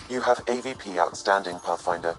You have AVP outstanding, Pathfinder.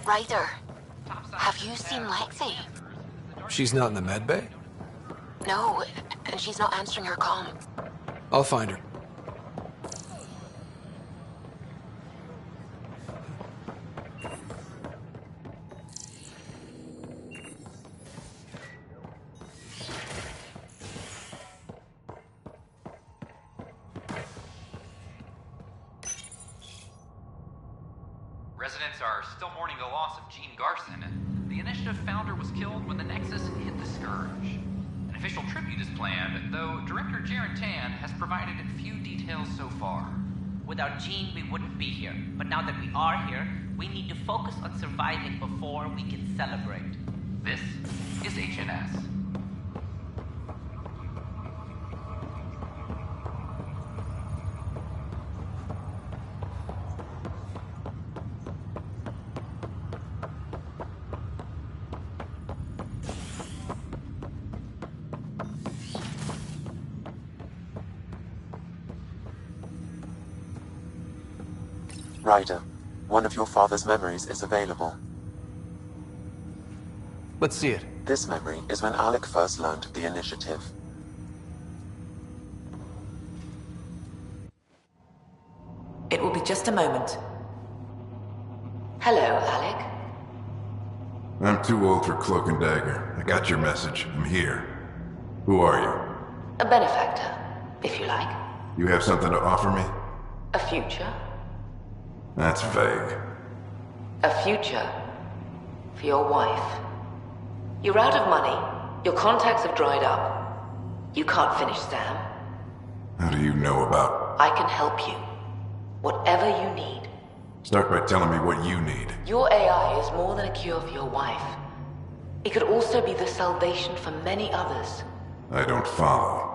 Ryder, have you seen Lexi? She's not in the med bay? No, and she's not answering her comm. I'll find her. Residents are still mourning the loss of Gene Garson. The initiative founder was killed when the Nexus hit the Scourge. An official tribute is planned, though Director Jaren Tan has provided few details so far. Without Gene, we wouldn't be here. But now that we are here, we need to focus on surviving before we can celebrate. This is HNS. Ryder, one of your father's memories is available. Let's see it. This memory is when Alec first learned of the initiative. It will be just a moment. Hello, Alec. I'm too old for cloak and dagger. I got your message. I'm here. Who are you? A benefactor, if you like. You have something to offer me? A future. That's vague. A future for your wife. You're out of money. Your contacts have dried up. You can't finish Sam. How do you know about... I can help you. Whatever you need. Start by telling me what you need. Your AI is more than a cure for your wife. It could also be the salvation for many others. I don't follow.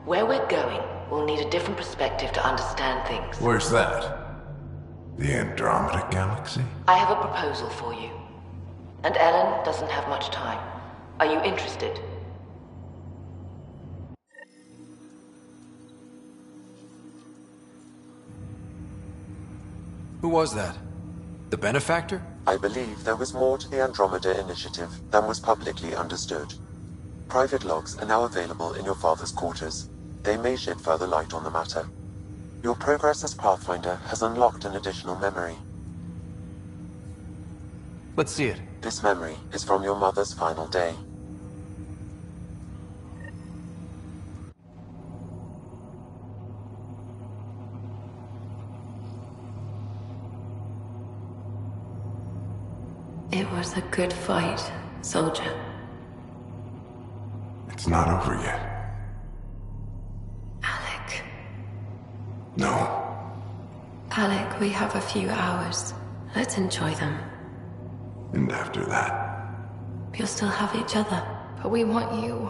Where we're going, we'll need a different perspective to understand things. Where's that? The Andromeda Galaxy? I have a proposal for you. And Ellen doesn't have much time. Are you interested? Who was that? The benefactor? I believe there was more to the Andromeda initiative than was publicly understood. Private logs are now available in your father's quarters. They may shed further light on the matter. Your progress as Pathfinder has unlocked an additional memory. Let's see it. This memory is from your mother's final day. It was a good fight, soldier. It's not over yet. No. Alec, we have a few hours. Let's enjoy them. And after that? We'll still have each other. But we want you.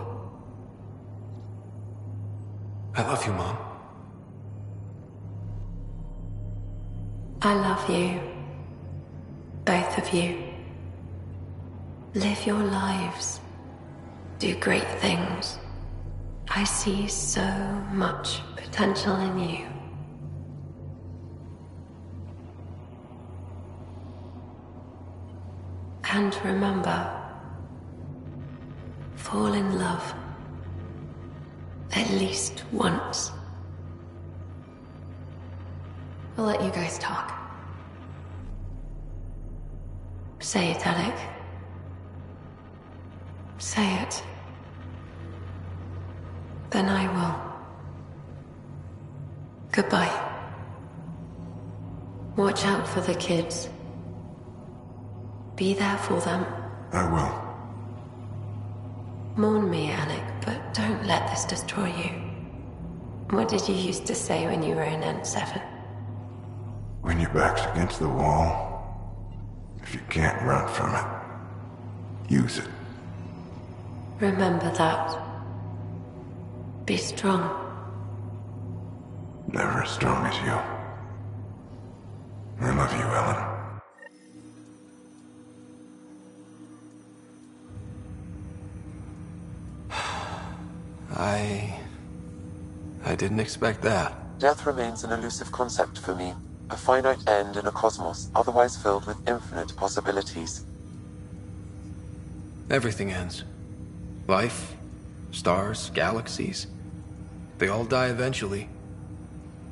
I love you, Mom. I love you. Both of you. Live your lives. Do great things. I see so much potential in you. And remember, fall in love. At least once. We'll let you guys talk. Say it, Alec. Say it. Then I will. Goodbye. Watch out for the kids. Be there for them. I will. Mourn me, Alec, but don't let this destroy you. What did you used to say when you were in N7? When your back's against the wall, if you can't run from it, use it. Remember that. Be strong. Never as strong as you. I love you, Ellen. I didn't expect that. Death remains an elusive concept for me, a finite end in a cosmos otherwise filled with infinite possibilities. Everything ends. Life, stars, galaxies. They all die eventually.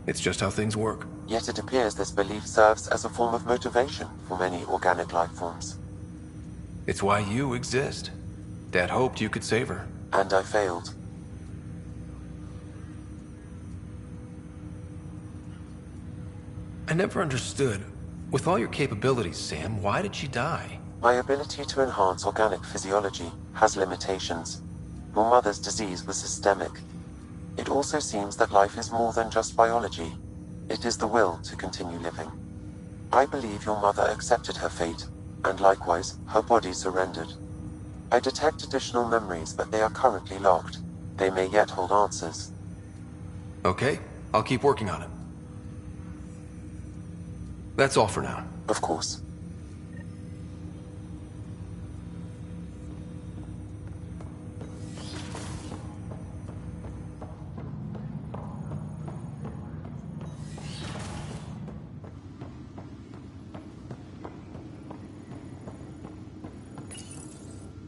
It's just how things work. Yet it appears this belief serves as a form of motivation for many organic life forms. It's why you exist. Dad hoped you could save her. And I failed. I never understood. With all your capabilities, Sam, why did she die? My ability to enhance organic physiology has limitations. Your mother's disease was systemic. It also seems that life is more than just biology. It is the will to continue living. I believe your mother accepted her fate, and likewise, her body surrendered. I detect additional memories, but they are currently locked. They may yet hold answers. Okay, I'll keep working on it. That's all for now. Of course.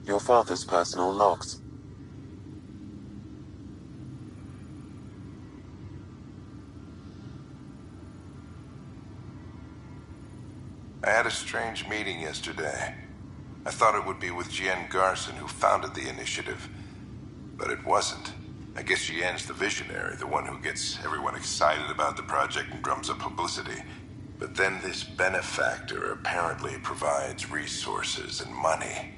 Your father's personal logs. I had a strange meeting yesterday. I thought it would be with Jian Garson, who founded the initiative. But it wasn't. I guess Jian's the visionary, the one who gets everyone excited about the project and drums up publicity. But then this benefactor apparently provides resources and money.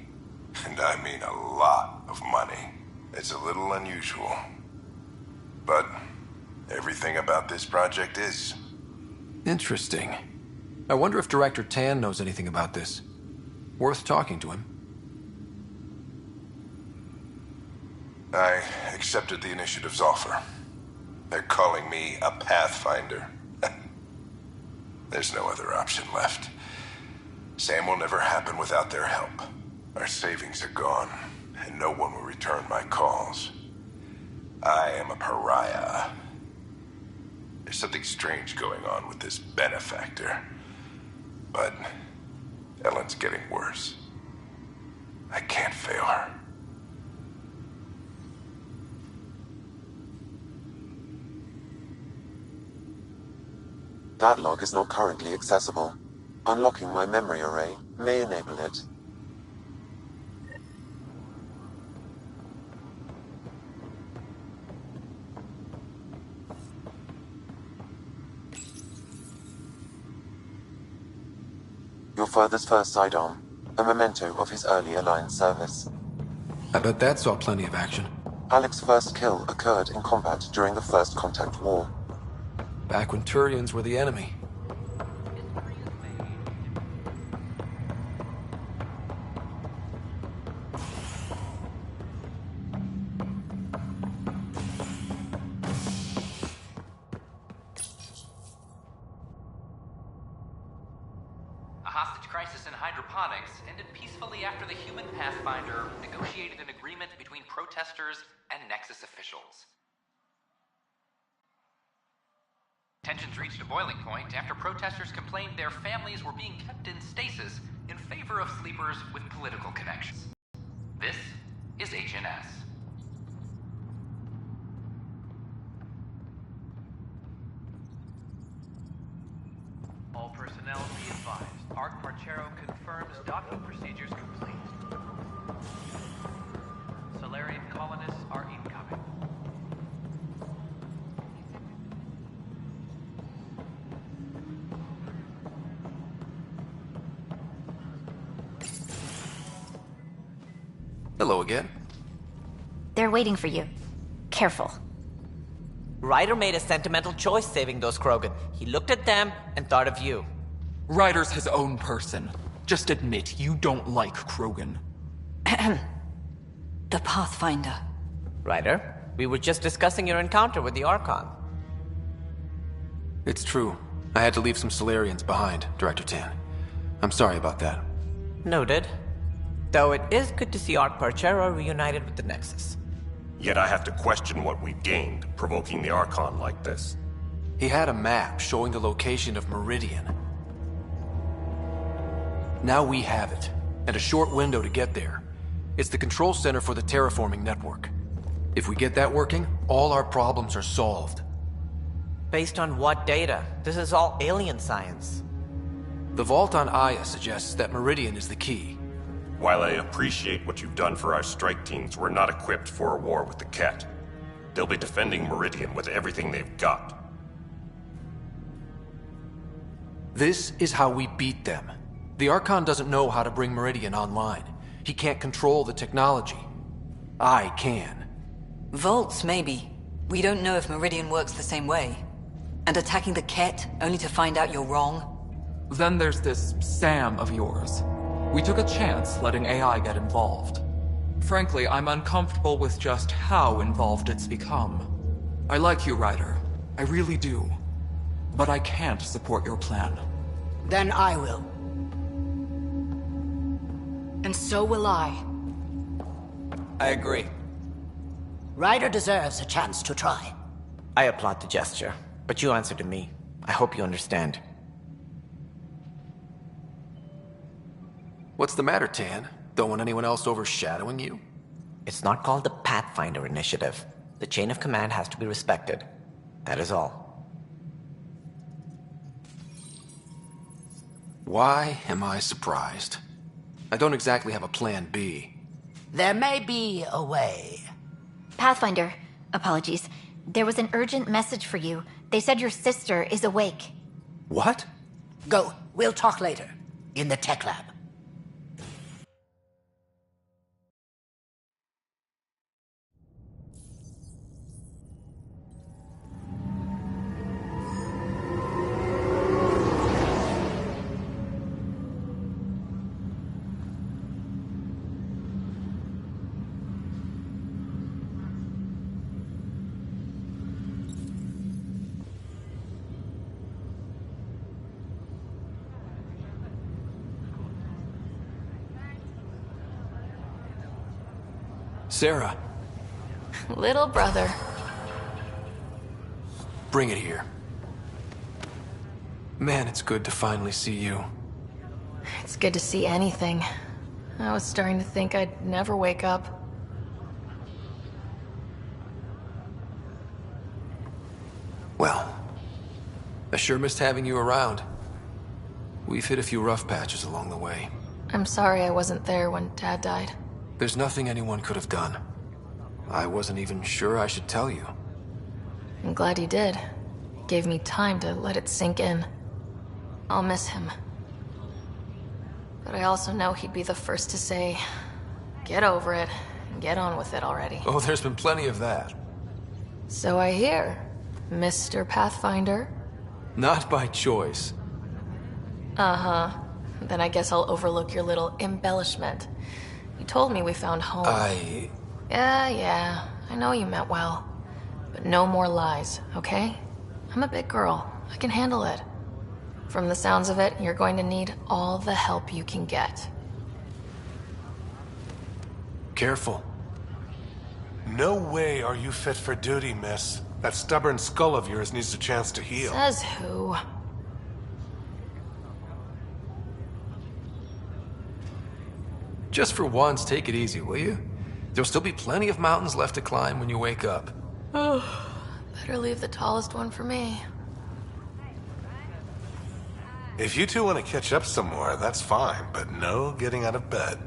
And I mean a lot of money. It's a little unusual. But everything about this project is. Interesting. I wonder if Director Tan knows anything about this. Worth talking to him. I accepted the initiative's offer. They're calling me a Pathfinder. There's no other option left. Sam will never happen without their help. Our savings are gone, and no one will return my calls. I am a pariah. There's something strange going on with this benefactor. But Ellen's getting worse. I can't fail her. That log is not currently accessible. Unlocking my memory array may enable it. Your father's first sidearm, a memento of his early Alliance service. I bet that saw plenty of action. Alec's first kill occurred in combat during the First Contact War. back when Turians were the enemy. A hostage crisis in hydroponics ended peacefully after the human Pathfinder negotiated an agreement between protesters and Nexus officials. Tensions reached a boiling point after protesters complained their families were being kept in stasis in favor of sleepers with political connections. This is HNS. All personnel be advised. Arc Marchero confirms docking procedures complete. Solarian colonists are incoming. Hello again. They're waiting for you. Careful. Ryder made a sentimental choice saving those Krogan. He looked at them and thought of you. Ryder's his own person. Just admit you don't like Krogan. The Pathfinder. Ryder, we were just discussing your encounter with the Archon. It's true. I had to leave some Solarians behind, Director Tan. I'm sorry about that. Noted. Though it is good to see Arc Marchero reunited with the Nexus. Yet I have to question what we've gained, provoking the Archon like this. He had a map showing the location of Meridian. Now we have it, and a short window to get there. It's the control center for the terraforming network. If we get that working, all our problems are solved. Based on what data? This is all alien science. The vault on Aya suggests that Meridian is the key. While I appreciate what you've done for our strike teams, we're not equipped for a war with the Ket. They'll be defending Meridian with everything they've got. This is how we beat them. The Archon doesn't know how to bring Meridian online. He can't control the technology. I can. Vaults, maybe. We don't know if Meridian works the same way. And attacking the Ket, only to find out you're wrong? Then there's this Sam of yours. We took a chance letting AI get involved. Frankly, I'm uncomfortable with just how involved it's become. I like you, Ryder. I really do. But I can't support your plan. Then I will. And so will I. I agree. Ryder deserves a chance to try. I applaud the gesture, but you answer to me. I hope you understand. What's the matter, Tan? Don't want anyone else overshadowing you? It's not called the Pathfinder Initiative. The chain of command has to be respected. That is all. Why am I surprised? I don't exactly have a plan B. There may be a way. Pathfinder, apologies. There was an urgent message for you. They said your sister is awake. What? Go. We'll talk later. In the tech lab. Sarah. Little brother. Bring it here. Man, it's good to finally see you. It's good to see anything. I was starting to think I'd never wake up. Well, I sure missed having you around. We've hit a few rough patches along the way. I'm sorry I wasn't there when Dad died. There's nothing anyone could have done. I wasn't even sure I should tell you. I'm glad you did. It gave me time to let it sink in. I'll miss him. But I also know he'd be the first to say, get over it, and get on with it already. Oh, there's been plenty of that. So I hear, Mr. Pathfinder. Not by choice. Uh-huh. Then I guess I'll overlook your little embellishment. You told me we found home. Yeah, I know you meant well. But no more lies, okay? I'm a big girl. I can handle it. From the sounds of it, you're going to need all the help you can get. Careful. No way are you fit for duty, miss. That stubborn skull of yours needs a chance to heal. Says who? Just for once, take it easy, will you? There'll still be plenty of mountains left to climb when you wake up. Oh, better leave the tallest one for me. If you two want to catch up some more, that's fine, but no getting out of bed.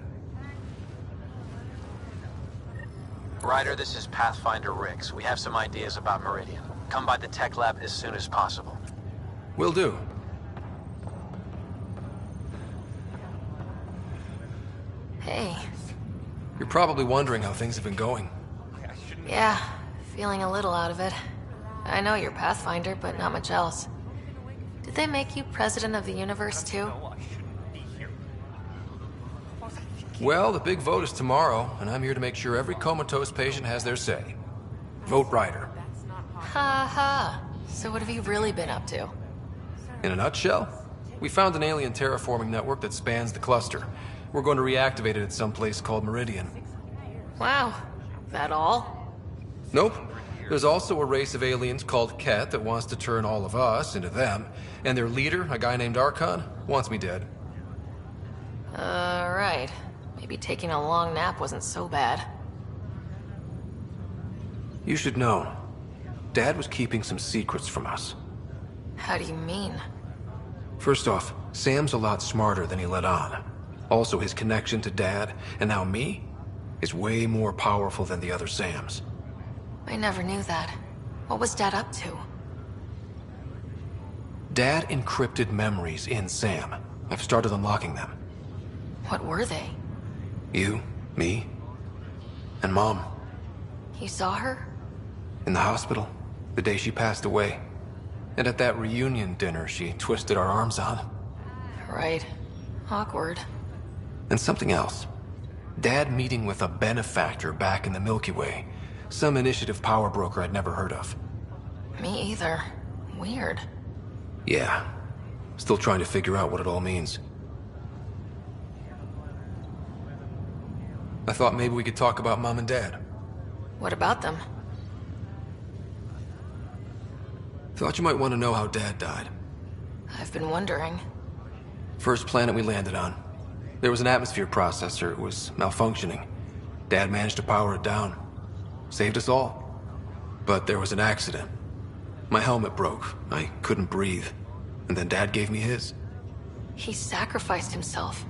Ryder, this is Pathfinder Rix. We have some ideas about Meridian. Come by the tech lab as soon as possible. Will do. Hey. You're probably wondering how things have been going. Yeah, feeling a little out of it. I know you're Pathfinder, but not much else. Did they make you president of the universe, too? Well, the big vote is tomorrow, and I'm here to make sure every comatose patient has their say. Vote Ryder. Ha ha. So what have you really been up to? In a nutshell, we found an alien terraforming network that spans the cluster. We're going to reactivate it at some place called Meridian. Wow. That all? Nope. There's also a race of aliens called Ket that wants to turn all of us into them, and their leader, a guy named Archon, wants me dead. Right. Maybe taking a long nap wasn't so bad. You should know. Dad was keeping some secrets from us. How do you mean? First off, Sam's a lot smarter than he let on. Also, his connection to Dad, and now me, is way more powerful than the other Sams. I never knew that. What was Dad up to? Dad encrypted memories in Sam. I've started unlocking them. What were they? You, me, and Mom. You saw her? In the hospital, the day she passed away. And at that reunion dinner she twisted our arms on. Right. Awkward. And something else. Dad meeting with a benefactor back in the Milky Way. Some initiative power broker I'd never heard of. Me either. Weird. Yeah. Still trying to figure out what it all means. I thought maybe we could talk about Mom and Dad. What about them? Thought you might want to know how Dad died. I've been wondering. First planet we landed on. There was an atmosphere processor. It was malfunctioning. Dad managed to power it down. Saved us all. But there was an accident. My helmet broke. I couldn't breathe. And then Dad gave me his. He sacrificed himself.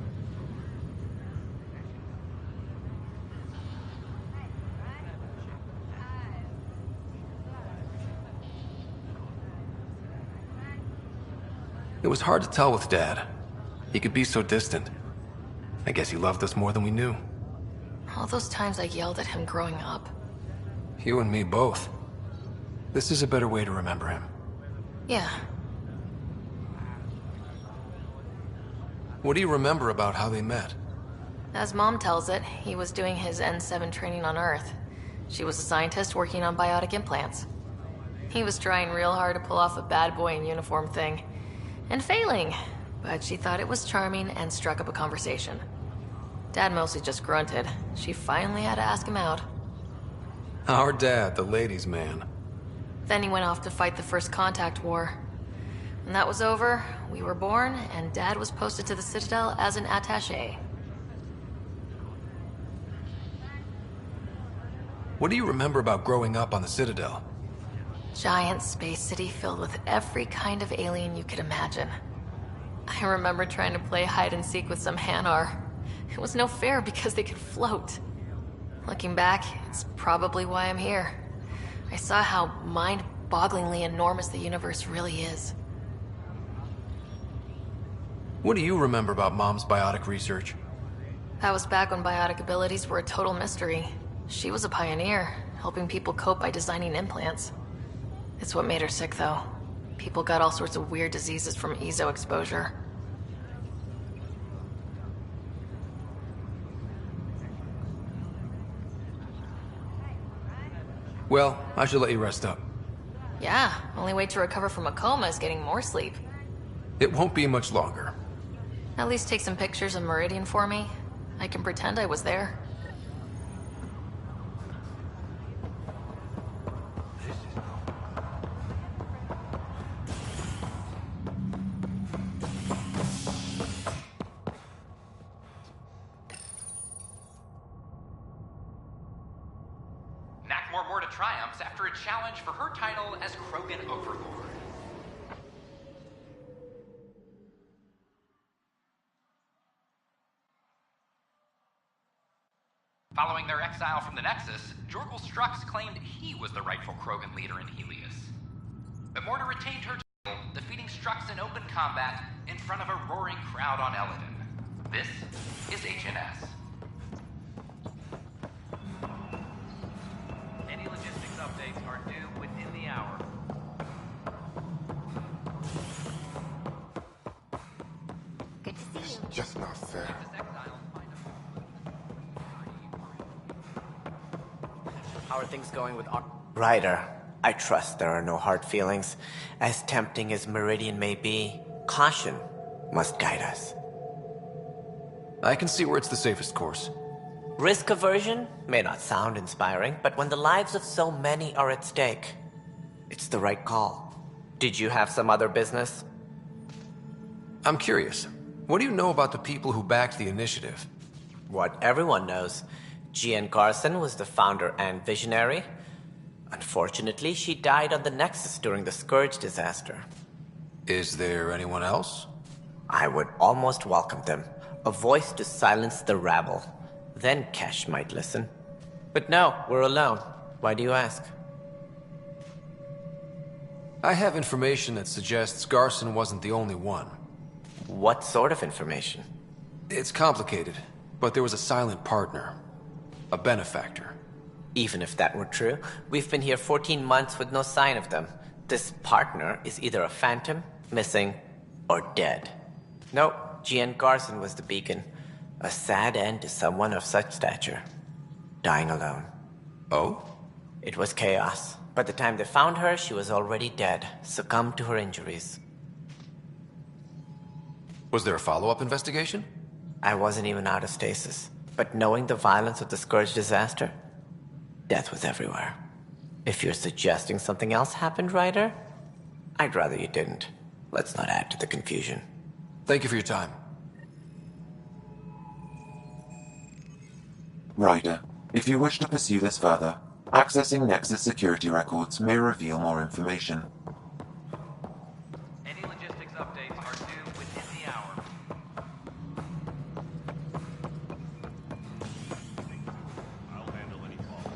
It was hard to tell with Dad. He could be so distant. I guess he loved us more than we knew. All those times I yelled at him growing up. You and me both. This is a better way to remember him. Yeah. What do you remember about how they met? As Mom tells it, he was doing his N7 training on Earth. She was a scientist working on biotic implants. He was trying real hard to pull off a bad boy in uniform thing. And failing, but she thought it was charming and struck up a conversation. Dad mostly just grunted. She finally had to ask him out. Our dad, the ladies' man. Then he went off to fight the First Contact War. When that was over, we were born, and Dad was posted to the Citadel as an attaché. What do you remember about growing up on the Citadel? Giant space city filled with every kind of alien you could imagine. I remember trying to play hide and seek with some Hanar. It was no fair because they could float. Looking back, it's probably why I'm here. I saw how mind-bogglingly enormous the universe really is. What do you remember about Mom's biotic research? That was back when biotic abilities were a total mystery. She was a pioneer, helping people cope by designing implants. It's what made her sick, though. People got all sorts of weird diseases from EZO exposure. Well, I should let you rest up. Yeah, only way to recover from a coma is getting more sleep. It won't be much longer. At least take some pictures of Meridian for me. I can pretend I was there. More to triumphs after a challenge for her title as Krogan Overlord. Following their exile from the Nexus, Jorgal Strux claimed he was the rightful Krogan leader in Helios. But Morta retained her title, defeating Strux in open combat in front of a roaring crowd on Eladin. This is HNS. Any logistics updates are due within the hour. Good to see you. Just not fair. How are things going with Ryder, I trust there are no hard feelings. As tempting as Meridian may be, caution must guide us. I can see where it's the safest course. Risk aversion may not sound inspiring, but when the lives of so many are at stake, it's the right call. Did you have some other business? I'm curious. What do you know about the people who backed the initiative? What everyone knows. Jean Garson was the founder and visionary. Unfortunately, she died on the Nexus during the Scourge disaster. Is there anyone else? I would almost welcome them. A voice to silence the rabble. Then Kesh might listen. But no, we're alone. Why do you ask? I have information that suggests Garson wasn't the only one. What sort of information? It's complicated, but there was a silent partner. A benefactor. Even if that were true, we've been here 14 months with no sign of them. This partner is either a phantom, missing, or dead. Nope, Jean Garson was the beacon. A sad end to someone of such stature. Dying alone. Oh? It was chaos. By the time they found her, she was already dead, succumbed to her injuries. Was there a follow-up investigation? I wasn't even out of stasis. But knowing the violence of the Scourge disaster, death was everywhere. If you're suggesting something else happened, Ryder, I'd rather you didn't. Let's not add to the confusion. Thank you for your time. Ryder, if you wish to pursue this further, accessing Nexus security records may reveal more information. Any logistics updates are due within the hour. I'll handle any calls.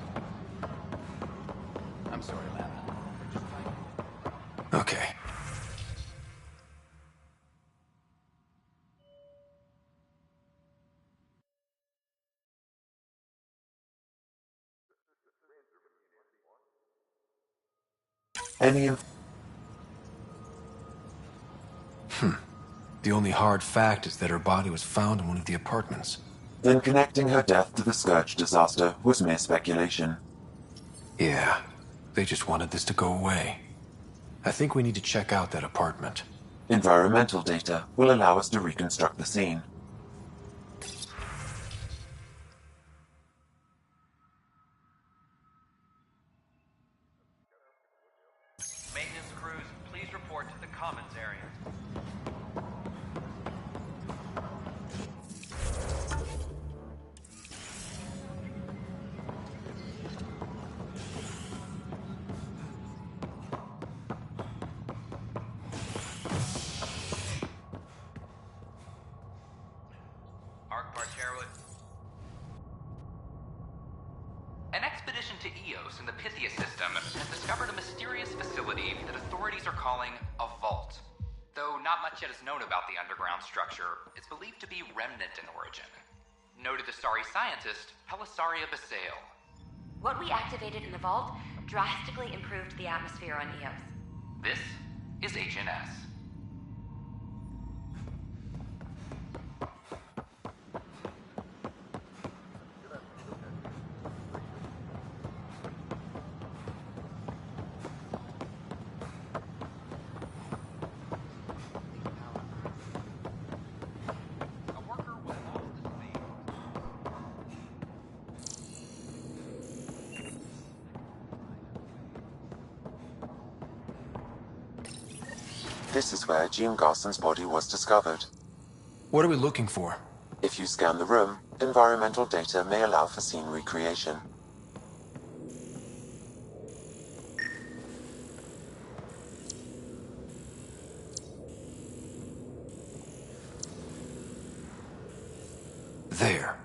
I'm sorry, Lana. Okay. The only hard fact is that her body was found in one of the apartments. Then connecting her death to the Scourge disaster was mere speculation. Yeah, they just wanted this to go away. I think we need to check out that apartment. Environmental data will allow us to reconstruct the scene. Maintenance crews, please report to the commons area. An expedition to Eos in the Pythia system has discovered a mysterious facility that authorities are calling a vault. Though not much yet is known about the underground structure, it's believed to be remnant in origin. Noted Asari scientist Pelisaria Basale. What we activated in the vault drastically improved the atmosphere on Eos. This is HNS. This is where Jean Garson's body was discovered. What are we looking for? If you scan the room, environmental data may allow for scene recreation. There.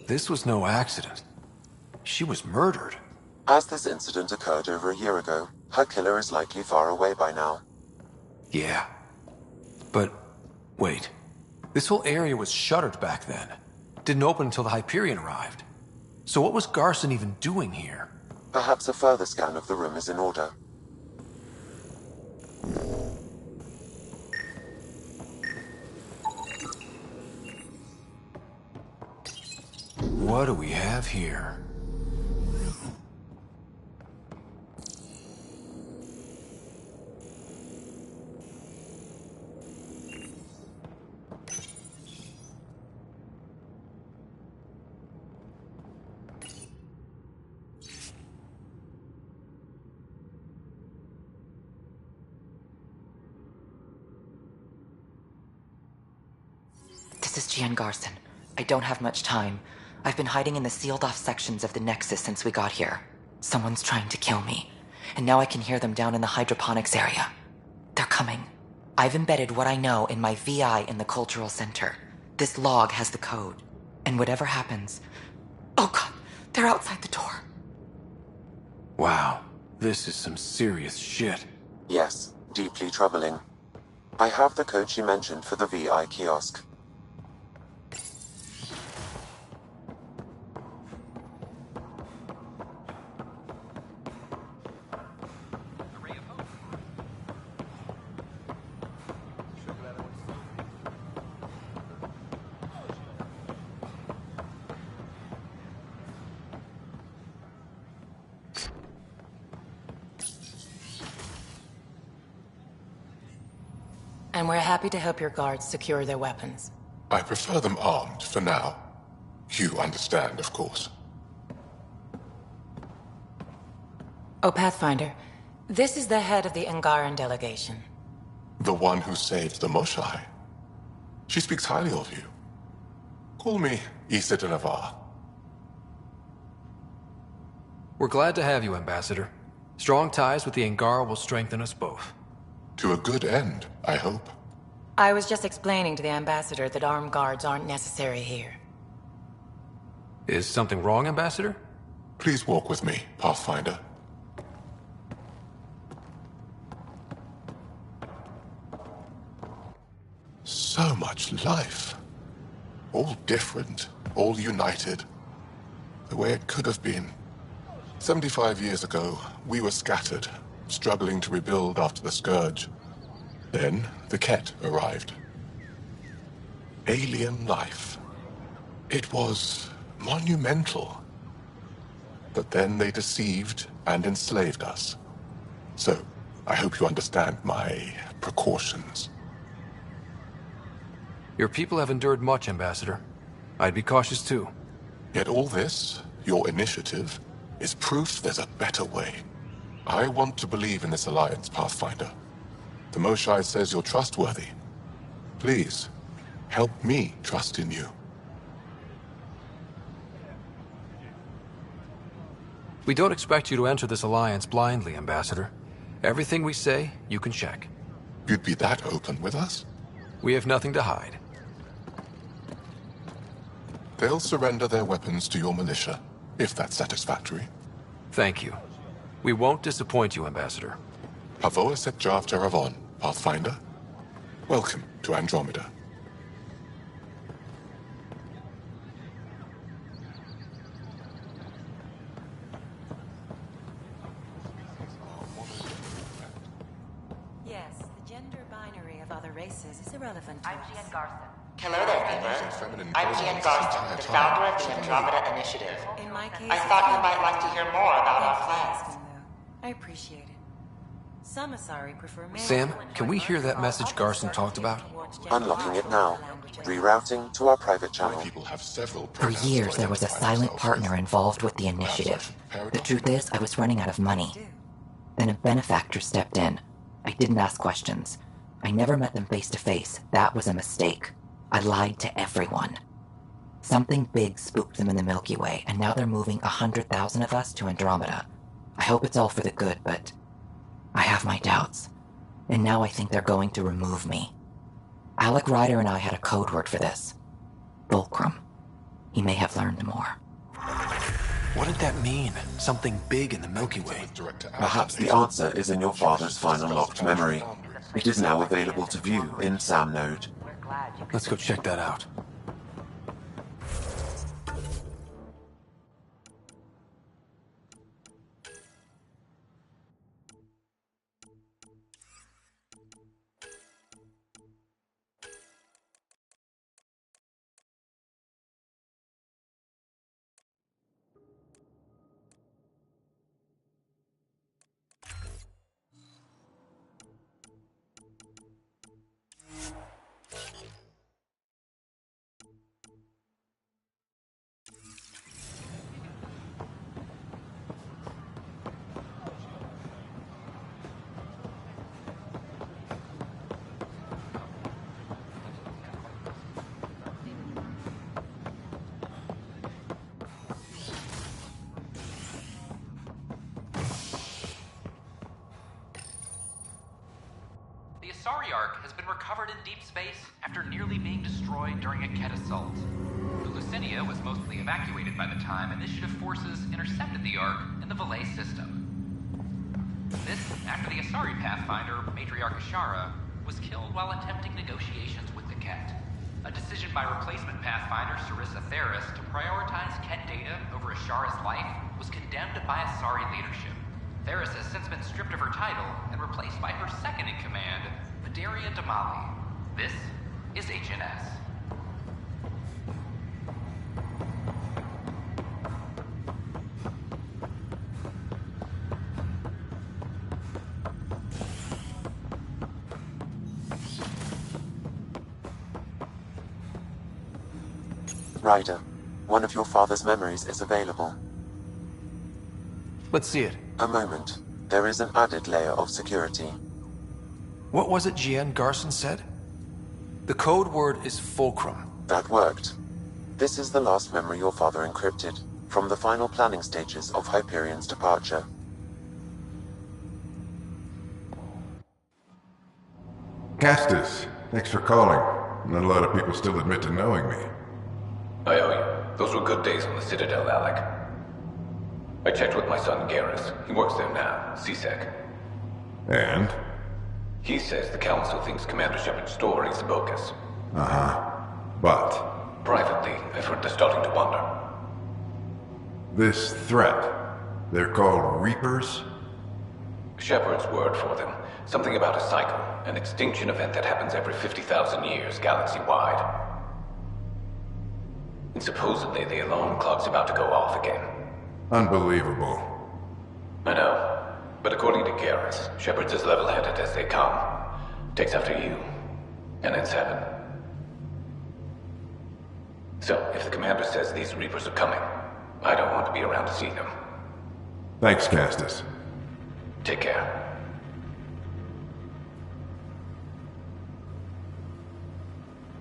This was no accident. She was murdered. As this incident occurred over a year ago, her killer is likely far away by now. Yeah. But, wait. This whole area was shuttered back then. Didn't open until the Hyperion arrived. So what was Garson even doing here? Perhaps a further scan of the room is in order. What do we have here? This is Gian Garson. I don't have much time. I've been hiding in the sealed-off sections of the Nexus since we got here. Someone's trying to kill me, and now I can hear them down in the hydroponics area. They're coming. I've embedded what I know in my VI in the Cultural Center. This log has the code, and whatever happens... Oh god, they're outside the door. Wow, this is some serious shit. Yes, deeply troubling. I have the code she mentioned for the VI kiosk. And we're happy to help your guards secure their weapons. I prefer them armed for now. You understand, of course. Oh, Pathfinder, this is the head of the Angaran delegation. The one who saved the Moshai. She speaks highly of you. Call me Issa de Navarre. We're glad to have you, Ambassador. Strong ties with the Angara will strengthen us both. To a good end, I hope. I was just explaining to the Ambassador that armed guards aren't necessary here. Is something wrong, Ambassador? Please walk with me, Pathfinder. So much life. All different, all united. The way it could have been. 75 years ago, we were scattered, struggling to rebuild after the Scourge. Then, the Ket arrived. Alien life. It was monumental. But then they deceived and enslaved us. So, I hope you understand my precautions. Your people have endured much, Ambassador. I'd be cautious too. Yet all this, your initiative, is proof there's a better way. I want to believe in this alliance, Pathfinder. The Moshai says you're trustworthy. Please, help me trust in you. We don't expect you to enter this alliance blindly, Ambassador. Everything we say, you can check. You'd be that open with us? We have nothing to hide. They'll surrender their weapons to your militia, if that's satisfactory. Thank you. We won't disappoint you, Ambassador. Pavoa set Jav Teravon, Pathfinder. Welcome to Andromeda. Yes. other races is irrelevant to I'm us. Gian Garson. Hello there, neighbor. I'm Gian Garson, the founder of the Andromeda Initiative. In my case, I thought you might like to hear more about our plans. I appreciate it. Some Asari prefer male. Sam, can we hear that message Garson talked about? Unlocking it now. Rerouting to our private channel. For years, there was a silent partner involved with the initiative. The truth is, I was running out of money. Then a benefactor stepped in. I didn't ask questions. I never met them face to face. That was a mistake. I lied to everyone. Something big spooked them in the Milky Way, and now they're moving 100,000 of us to Andromeda. I hope it's all for the good, but I have my doubts. And now I think they're going to remove me. Alec Ryder and I had a code word for this. Fulcrum. He may have learned more. What did that mean? Something big in the Milky Way? Perhaps the answer is in your father's final locked memory. It is now available to view in SAM Node. Let's go check that out. The Asari Ark has been recovered in deep space after nearly being destroyed during a Ket assault. The Lucinia was mostly evacuated by the time Initiative forces intercepted the Ark in the Valais system. This after the Asari Pathfinder, Matriarch Ashara, was killed while attempting negotiations with the Ket. A decision by replacement Pathfinder Sarissa Theris to prioritize Ket data over Ashara's life was condemned by Asari leadership. Theris has since been stripped of her title and replaced by her second-in-command, Vidaria Damali. This is HNS. Ryder, one of your father's memories is available. Let's see it. A moment. There is an added layer of security. What was it Gian Garson said? The code word is fulcrum. That worked. This is the last memory your father encrypted, from the final planning stages of Hyperion's departure. Castus, thanks for calling. Not a lot of people still admit to knowing me. I owe you. Those were good days on the Citadel, Alec. I checked with my son Garrus. He works there now, CSEC. And? He says the Council thinks Commander Shepard's story is bogus. Uh-huh. But? Privately, I've heard they're starting to wonder. This threat, they're called Reapers? Shepard's word for them. Something about a cycle, an extinction event that happens every 50,000 years, galaxy-wide. And supposedly the alarm clock's about to go off again. Unbelievable. I know. But according to Garrus, Shepard's as level-headed as they come. Takes after you. And it's heaven. So, if the commander says these Reapers are coming, I don't want to be around to see them. Thanks, Castus. Take care.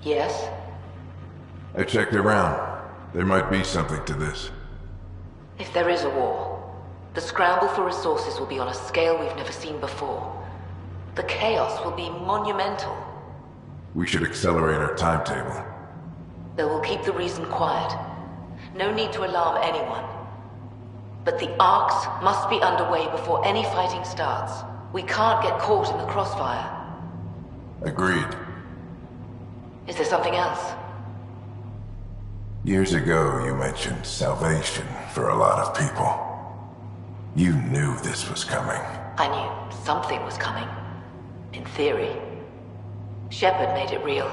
Yes? I checked around. There might be something to this. If there is a war, the scramble for resources will be on a scale we've never seen before. The chaos will be monumental. We should accelerate our timetable. Though we'll keep the reason quiet. No need to alarm anyone. But the arcs must be underway before any fighting starts. We can't get caught in the crossfire. Agreed. Is there something else? Years ago, you mentioned salvation for a lot of people. You knew this was coming. I knew something was coming. In theory. Shepard made it real.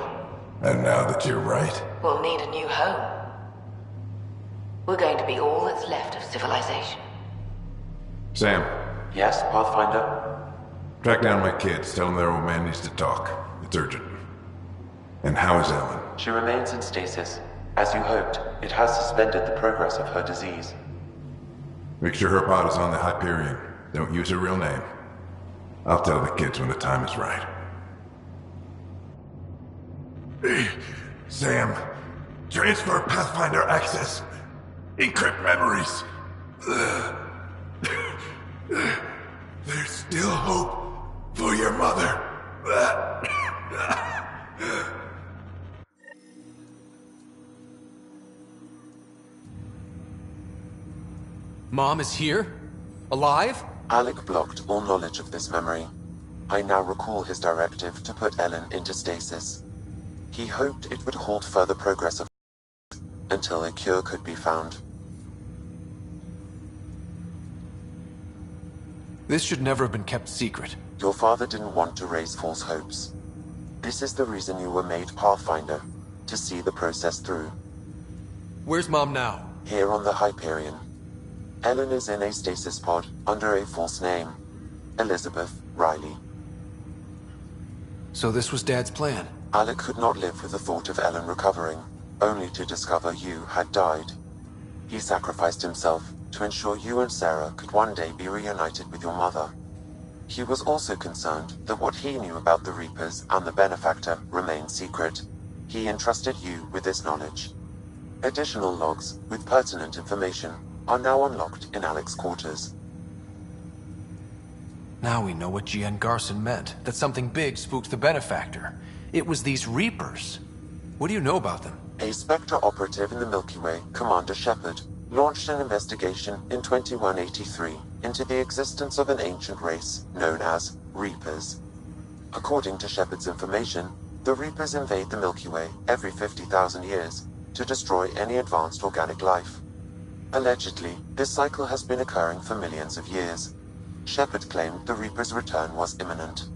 And now that you're right, We'll need a new home. We're going to be all that's left of civilization. Sam, Yes, Pathfinder? track down my kids. Tell them their old man needs to talk. It's urgent. And how is Ellen? She remains in stasis. As you hoped, it has suspended the progress of her disease. Make sure her pod is on the Hyperion. Don't use her real name. I'll tell the kids when the time is right. Hey, Sam. Transfer Pathfinder access. Encrypt memories. There's still hope for your mother. Mom is here? Alive? Alec blocked all knowledge of this memory. I now recall his directive to put Ellen into stasis. He hoped it would halt further progress of until a cure could be found. This should never have been kept secret. Your father didn't want to raise false hopes. This is the reason you were made Pathfinder, to see the process through. Where's Mom now? Here on the Hyperion. Ellen is in a stasis pod under a false name. Elizabeth Riley. So this was Dad's plan? Alec could not live with the thought of Ellen recovering, only to discover you had died. He sacrificed himself to ensure you and Sarah could one day be reunited with your mother. He was also concerned that what he knew about the Reapers and the Benefactor remained secret. He entrusted you with this knowledge. Additional logs with pertinent information are now unlocked in Alec's quarters. Now we know what Gian Garson meant, that something big spooked the Benefactor. It was these Reapers. What do you know about them? A Spectre operative in the Milky Way, Commander Shepard, launched an investigation in 2183 into the existence of an ancient race known as Reapers. According to Shepard's information, the Reapers invade the Milky Way every 50,000 years to destroy any advanced organic life. Allegedly, this cycle has been occurring for millions of years. Shepard claimed the Reaper's return was imminent.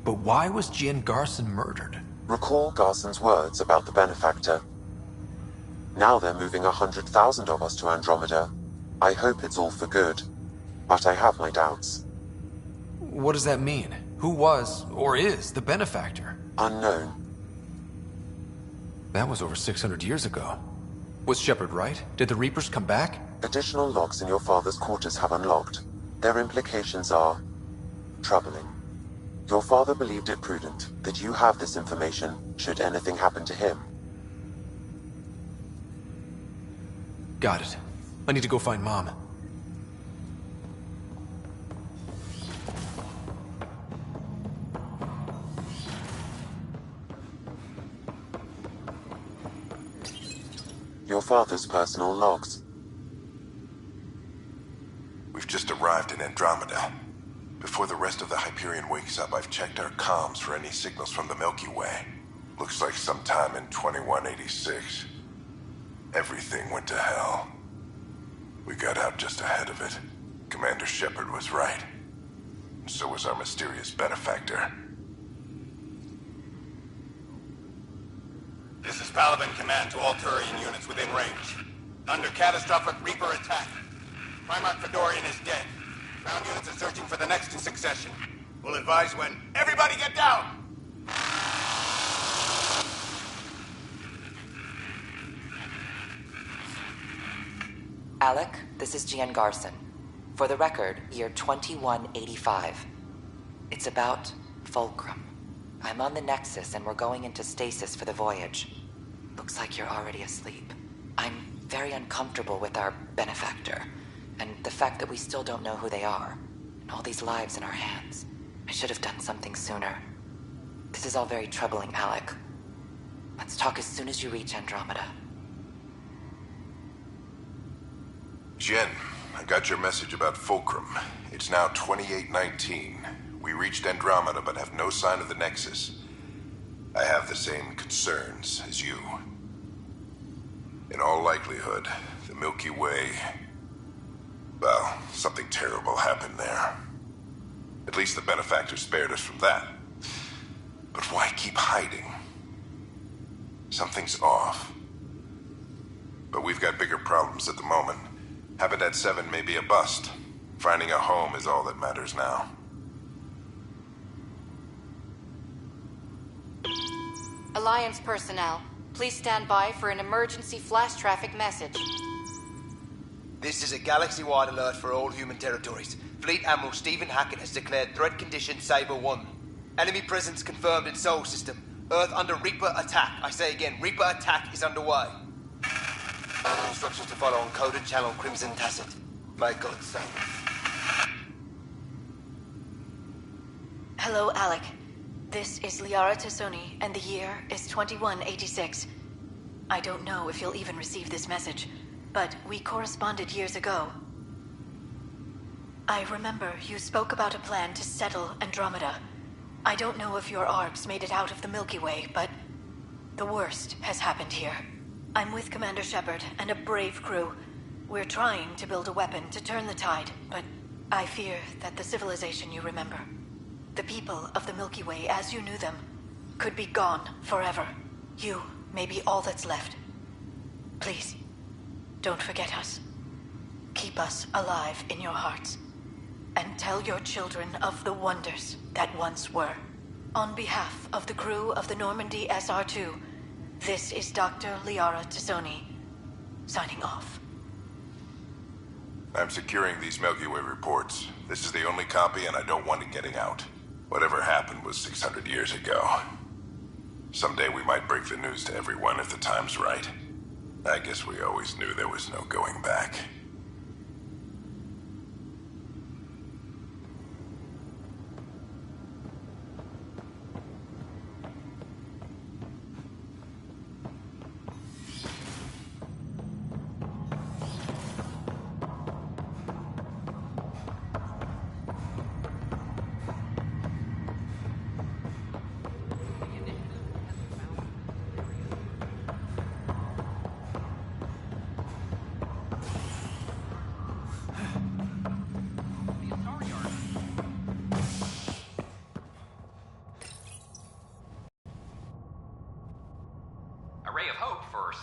But why was Gian Garson murdered? Recall Garson's words about the Benefactor. Now they're moving 100,000 of us to Andromeda. I hope it's all for good, but I have my doubts. What does that mean? Who was, or is, the Benefactor? Unknown. That was over 600 years ago. Was Shepard right? Did the Reapers come back? Additional logs in your father's quarters have unlocked. Their implications are troubling. Your father believed it prudent that you have this information should anything happen to him. Got it. I need to go find Mom. Your father's personal logs. We've just arrived in Andromeda. Before the rest of the Hyperion wakes up, I've checked our comms for any signals from the Milky Way. Looks like sometime in 2186. Everything went to hell. We got out just ahead of it. Commander Shepard was right. And so was our mysterious Benefactor. This is Paladin Command to all Turian units within range. Under catastrophic Reaper attack. Primarch Fedorian is dead. Ground units are searching for the next in succession. We'll advise when. Everybody get down! Alec, this is Gian Garson. For the record, year 2185. It's about Fulcrum. I'm on the Nexus and we're going into stasis for the voyage. Looks like you're already asleep. I'm very uncomfortable with our Benefactor, and the fact that we still don't know who they are, and all these lives in our hands. I should have done something sooner. This is all very troubling, Alec. Let's talk as soon as you reach Andromeda. Jen, I got your message about Fulcrum. It's now 2819. We reached Andromeda but have no sign of the Nexus. I have the same concerns as you. In all likelihood, the Milky Way... well, something terrible happened there. At least the Benefactor spared us from that. But why keep hiding? Something's off. But we've got bigger problems at the moment. Habitat 7 may be a bust. Finding a home is all that matters now. Alliance personnel, please stand by for an emergency flash traffic message. This is a galaxy-wide alert for all human territories. Fleet Admiral Stephen Hackett has declared threat condition Saber 1. Enemy presence confirmed in Sol System. Earth under Reaper attack. I say again, Reaper attack is underway. Instructions to follow on coded channel Crimson Tacit. May God save us. Hello, Alec. This is Liara Tassoni, and the year is 2186. I don't know if you'll even receive this message, but we corresponded years ago. I remember you spoke about a plan to settle Andromeda. I don't know if your arcs made it out of the Milky Way, but the worst has happened here. I'm with Commander Shepard and a brave crew. We're trying to build a weapon to turn the tide, but I fear that the civilization you remember, the people of the Milky Way as you knew them, could be gone forever. You may be all that's left. Please, don't forget us. Keep us alive in your hearts. And tell your children of the wonders that once were. On behalf of the crew of the Normandy SR2, this is Dr. Liara Tassoni, signing off. I'm securing these Milky Way reports. This is the only copy, and I don't want it getting out. Whatever happened was 600 years ago. Someday we might break the news to everyone if the time's right. I guess we always knew there was no going back.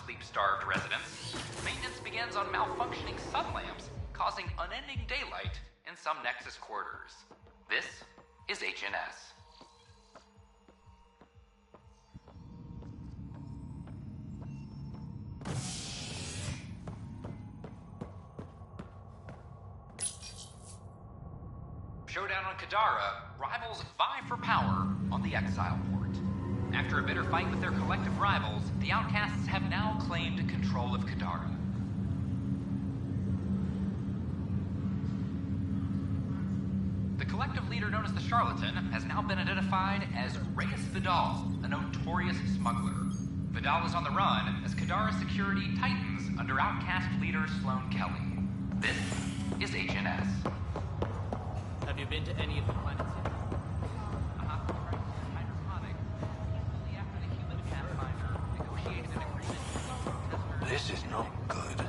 Sleep-starved residents. Maintenance begins on malfunctioning sun lamps, causing unending daylight in some Nexus quarters. This is HNS. Showdown on Kadara, rivals vie for power on the Exile port. After a bitter fight with their collective rivals, the Outcasts have now claimed control of Kadara. The collective leader known as the Charlatan has now been identified as Reyes Vidal, a notorious smuggler. Vidal is on the run as Kadara security tightens under Outcast leader Sloan Kelly. This is HNS. Have you been to any of the planets yet? This is not good.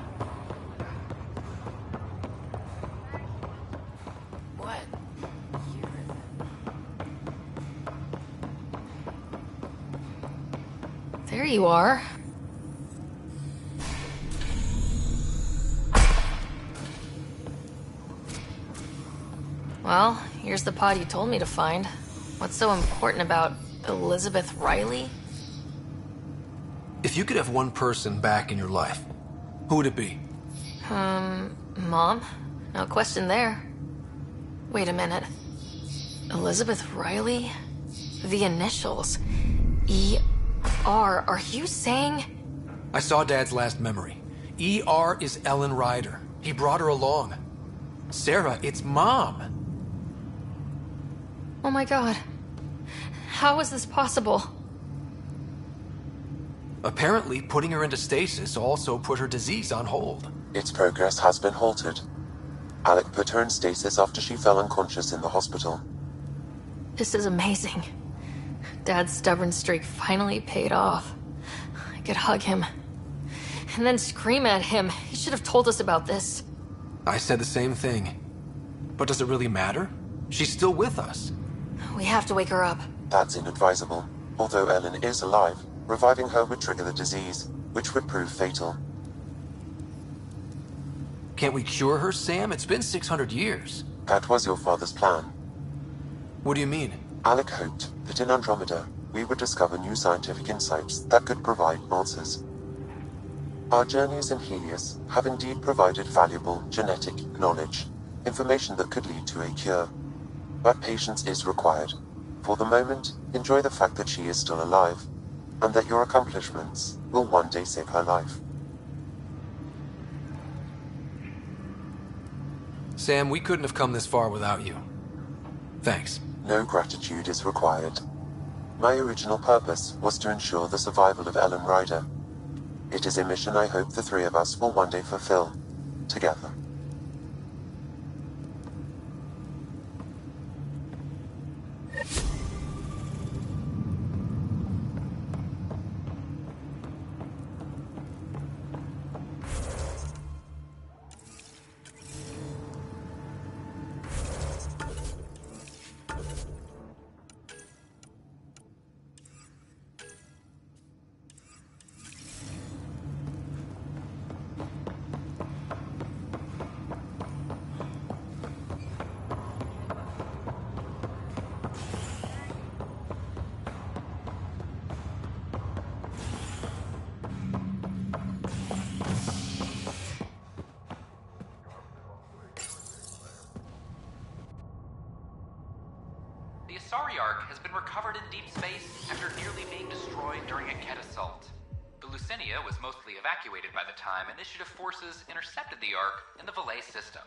What? There you are. Well, here's the pod you told me to find. What's so important about Elizabeth Riley? If you could have one person back in your life, who would it be? Mom? No question there. Wait a minute. Elizabeth Riley? The initials. E.R. Are you saying? I saw Dad's last memory. E.R. is Ellen Ryder. He brought her along. Sarah, it's Mom. Oh my god. How is this possible? Apparently, putting her into stasis also put her disease on hold. Its progress has been halted. Alec put her in stasis after she fell unconscious in the hospital. This is amazing. Dad's stubborn streak finally paid off. I could hug him. And then scream at him. He should have told us about this. I said the same thing. But does it really matter? She's still with us. We have to wake her up. That's inadvisable. Although Ellen is alive, reviving her would trigger the disease, which would prove fatal. Can't we cure her, Sam? It's been 600 years. That was your father's plan. What do you mean? Alec hoped that in Andromeda, we would discover new scientific insights that could provide answers. Our journeys in Helios have indeed provided valuable genetic knowledge, information that could lead to a cure. But patience is required. For the moment, enjoy the fact that she is still alive, and that your accomplishments will one day save her life. Sam, we couldn't have come this far without you. Thanks. No gratitude is required. My original purpose was to ensure the survival of Ellen Ryder. It is a mission I hope the three of us will one day fulfill, together. The Asari Ark has been recovered in deep space after nearly being destroyed during a Ket assault. The Lucinia was mostly evacuated by the time Initiative forces intercepted the Ark in the Valet system.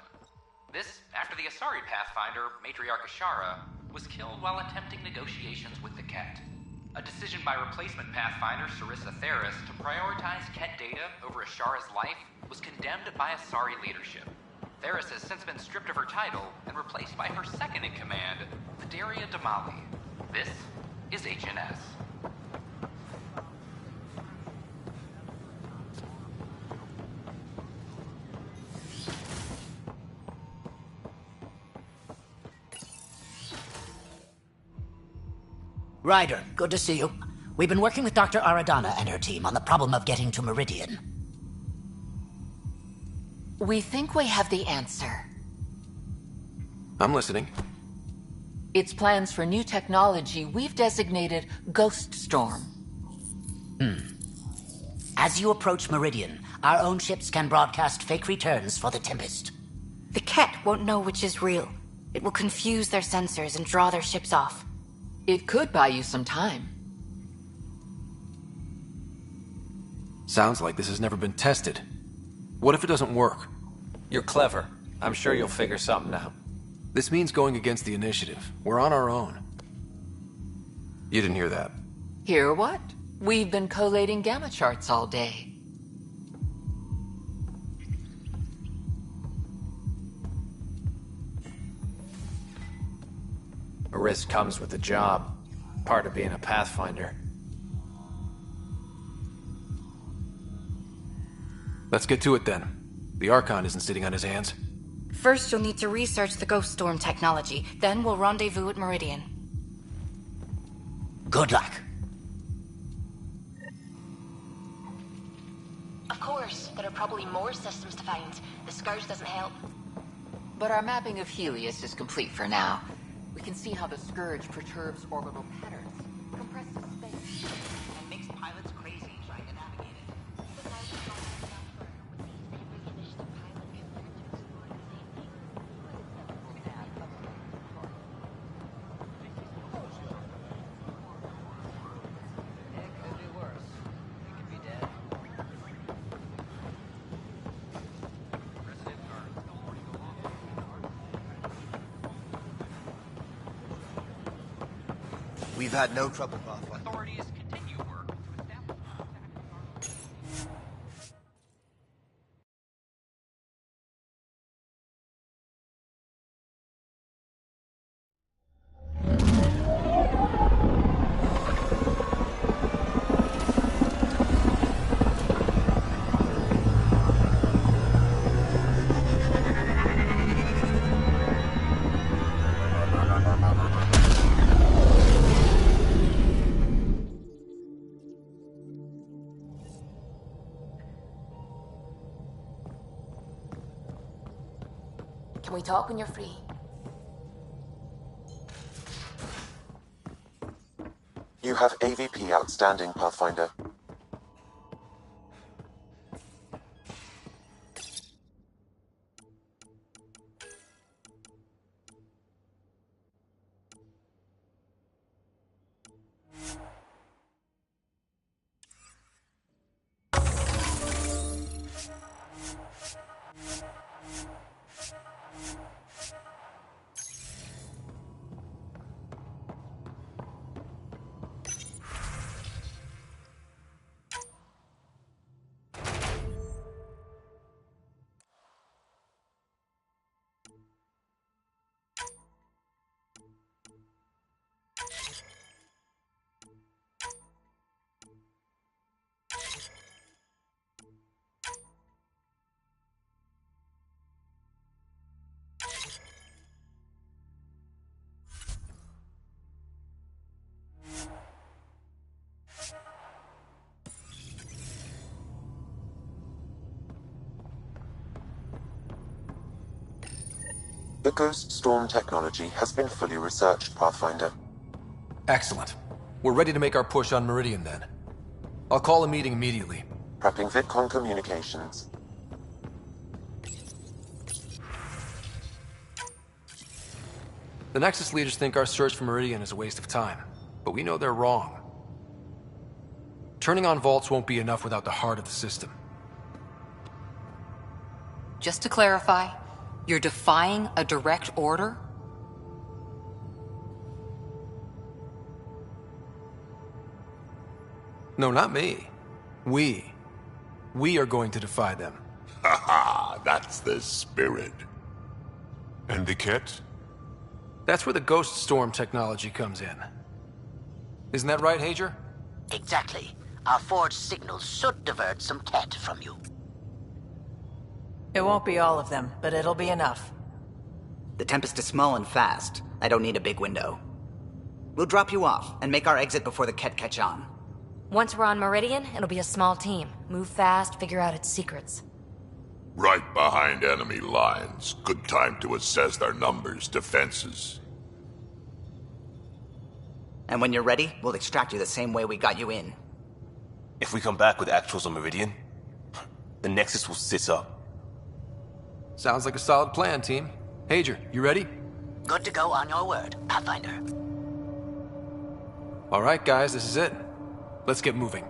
This after the Asari Pathfinder, Matriarch Ashara, was killed while attempting negotiations with the Ket. A decision by replacement Pathfinder Sarissa Theris to prioritize Ket data over Ashara's life was condemned by Asari leadership. Theris has since been stripped of her title and replaced by her second-in-command, Fideria Damali. This is HNS. Ryder, good to see you. We've been working with Dr. Aradana and her team on the problem of getting to Meridian. We think we have the answer. I'm listening. It's plans for new technology we've designated Ghost Storm. As you approach Meridian, our own ships can broadcast fake returns for the Tempest. The Ket won't know which is real. It will confuse their sensors and draw their ships off. It could buy you some time. Sounds like this has never been tested. What if it doesn't work? You're clever. I'm sure you'll figure something out. This means going against the Initiative. We're on our own. You didn't hear that. Hear what? We've been collating gamma charts all day. A risk comes with the job. Part of being a Pathfinder. Let's get to it then. The Archon isn't sitting on his hands. First, you'll need to research the Ghost Storm technology. Then we'll rendezvous at Meridian. Good luck. Of course, there are probably more systems to find. The Scourge doesn't help. But our mapping of Helios is complete for now. We can see how the Scourge perturbs orbital patterns, compresses space, and makes pilots crazy trying to navigate it. We've had no trouble, Pathfinder. Authorities continue work to establish... Can we talk when you're free? You have AVP outstanding, Pathfinder. The Ghost Storm technology has been fully researched, Pathfinder. Excellent. We're ready to make our push on Meridian then. I'll call a meeting immediately. Prepping VidCon communications. The Nexus leaders think our search for Meridian is a waste of time, but we know they're wrong. Turning on vaults won't be enough without the heart of the system. Just to clarify, you're defying a direct order? No, not me. We are going to defy them. Haha, that's the spirit. And the kit? That's where the Ghost Storm technology comes in. Isn't that right, Hager? Exactly. Our forged signals should divert some cat from you. It won't be all of them, but it'll be enough. The Tempest is small and fast. I don't need a big window. We'll drop you off and make our exit before the Ket catch on. Once we're on Meridian, it'll be a small team. Move fast, figure out its secrets. Right behind enemy lines. Good time to assess their numbers, defenses. And when you're ready, we'll extract you the same way we got you in. If we come back with actuals on Meridian, the Nexus will sit up. Sounds like a solid plan, team. Hager, you ready? Good to go on your word, Pathfinder. All right, guys, this is it. Let's get moving.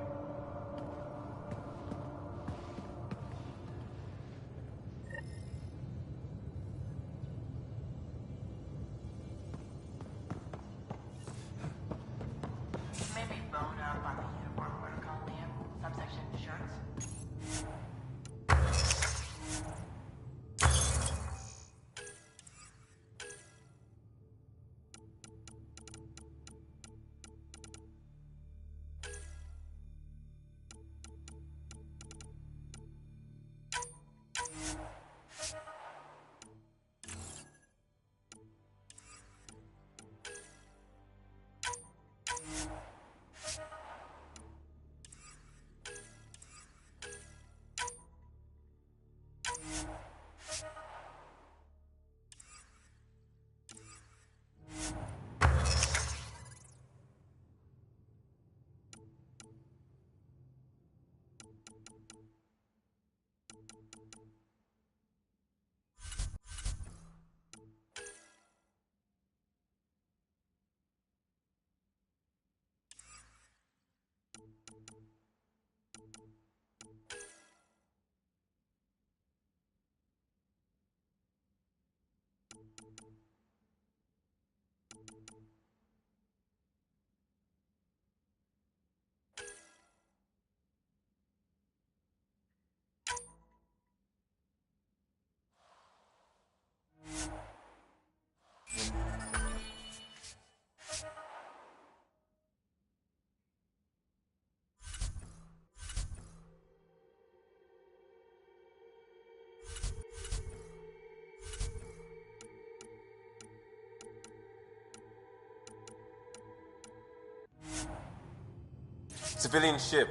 Civilian ship.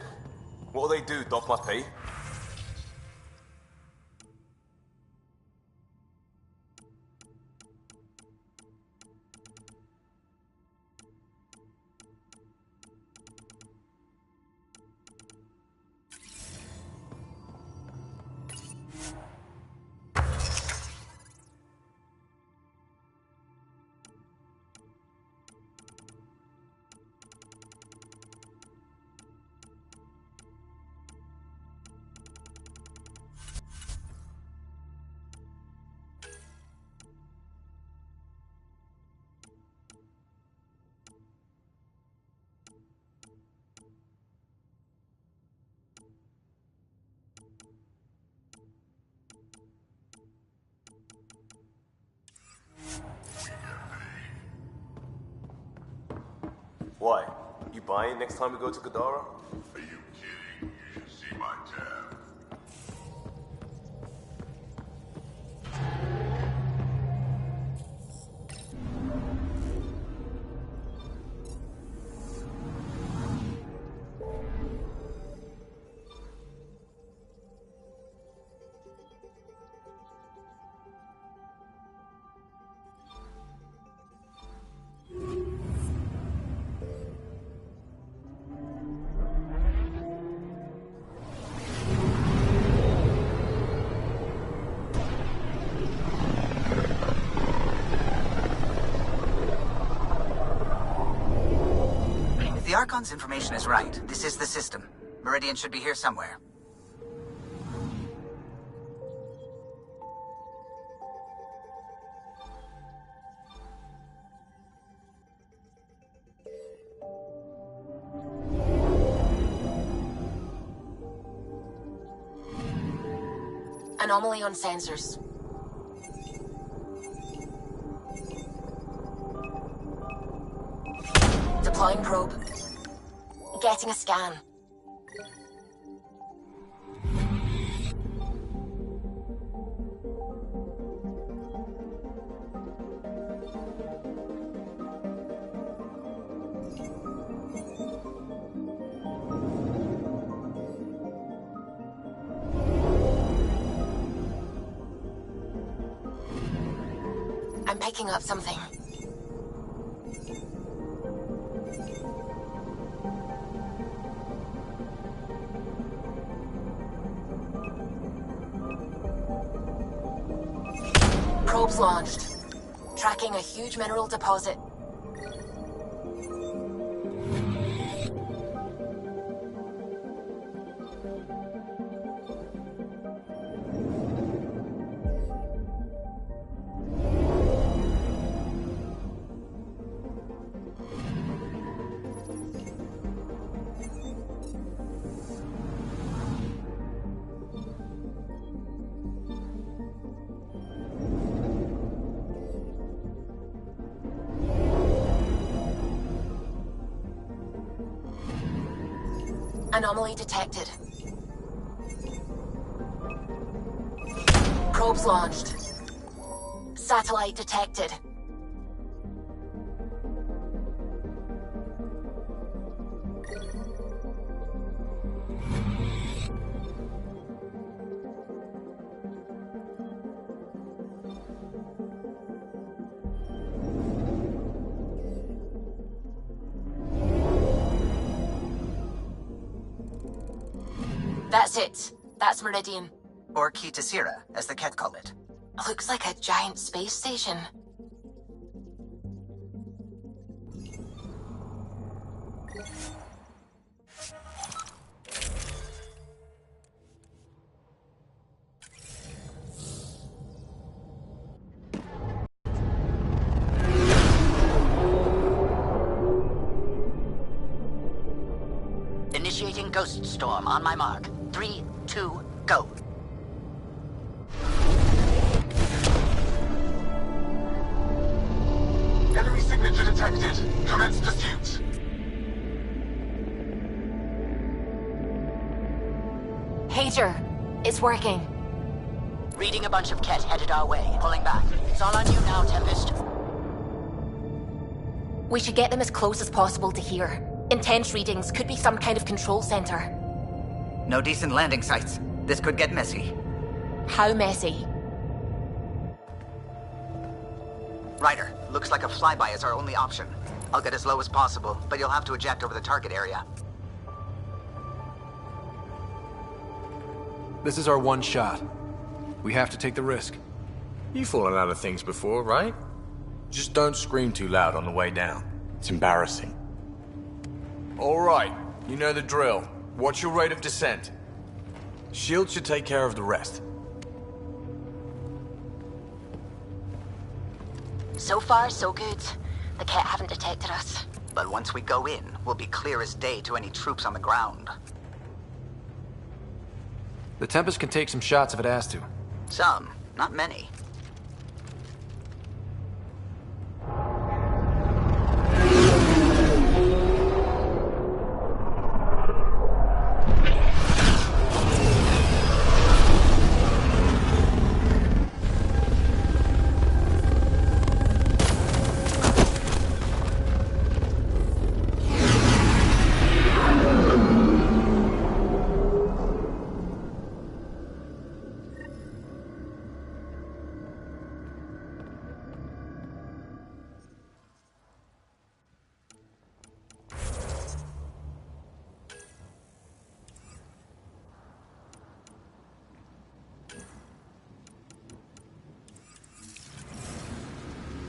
What'll they do, dock my pay? Why? You buying next time we go to Gadara? Are you kidding? You should see my tab. If the Archon's information is right, this is the system. Meridian should be here somewhere. Anomaly on sensors. Deploying probe. Getting a scan. I'm picking up something. Probes launched. Tracking a huge mineral deposit. Anomaly detected. Probes launched. Satellite detected. That's it. That's Meridian. Or Key to Sierra, as the Ket call it. Looks like a giant space station. Initiating Ghost Storm on my mark. 3, 2, go. Enemy signature detected. Commence pursuit. Pager, it's working. Reading a bunch of Ket headed our way. Pulling back. It's all on you now, Tempest. We should get them as close as possible to here. Intense readings could be some kind of control center. No decent landing sites. This could get messy. How messy? Ryder, looks like a flyby is our only option. I'll get as low as possible, but you'll have to eject over the target area. This is our one shot. We have to take the risk. You've fallen out of things before, right? Just don't scream too loud on the way down. It's embarrassing. All right, you know the drill. What's your rate of descent? Shield should take care of the rest. So far, so good. The Ket haven't detected us. But once we go in, we'll be clear as day to any troops on the ground. The Tempest can take some shots if it has to. Some, not many.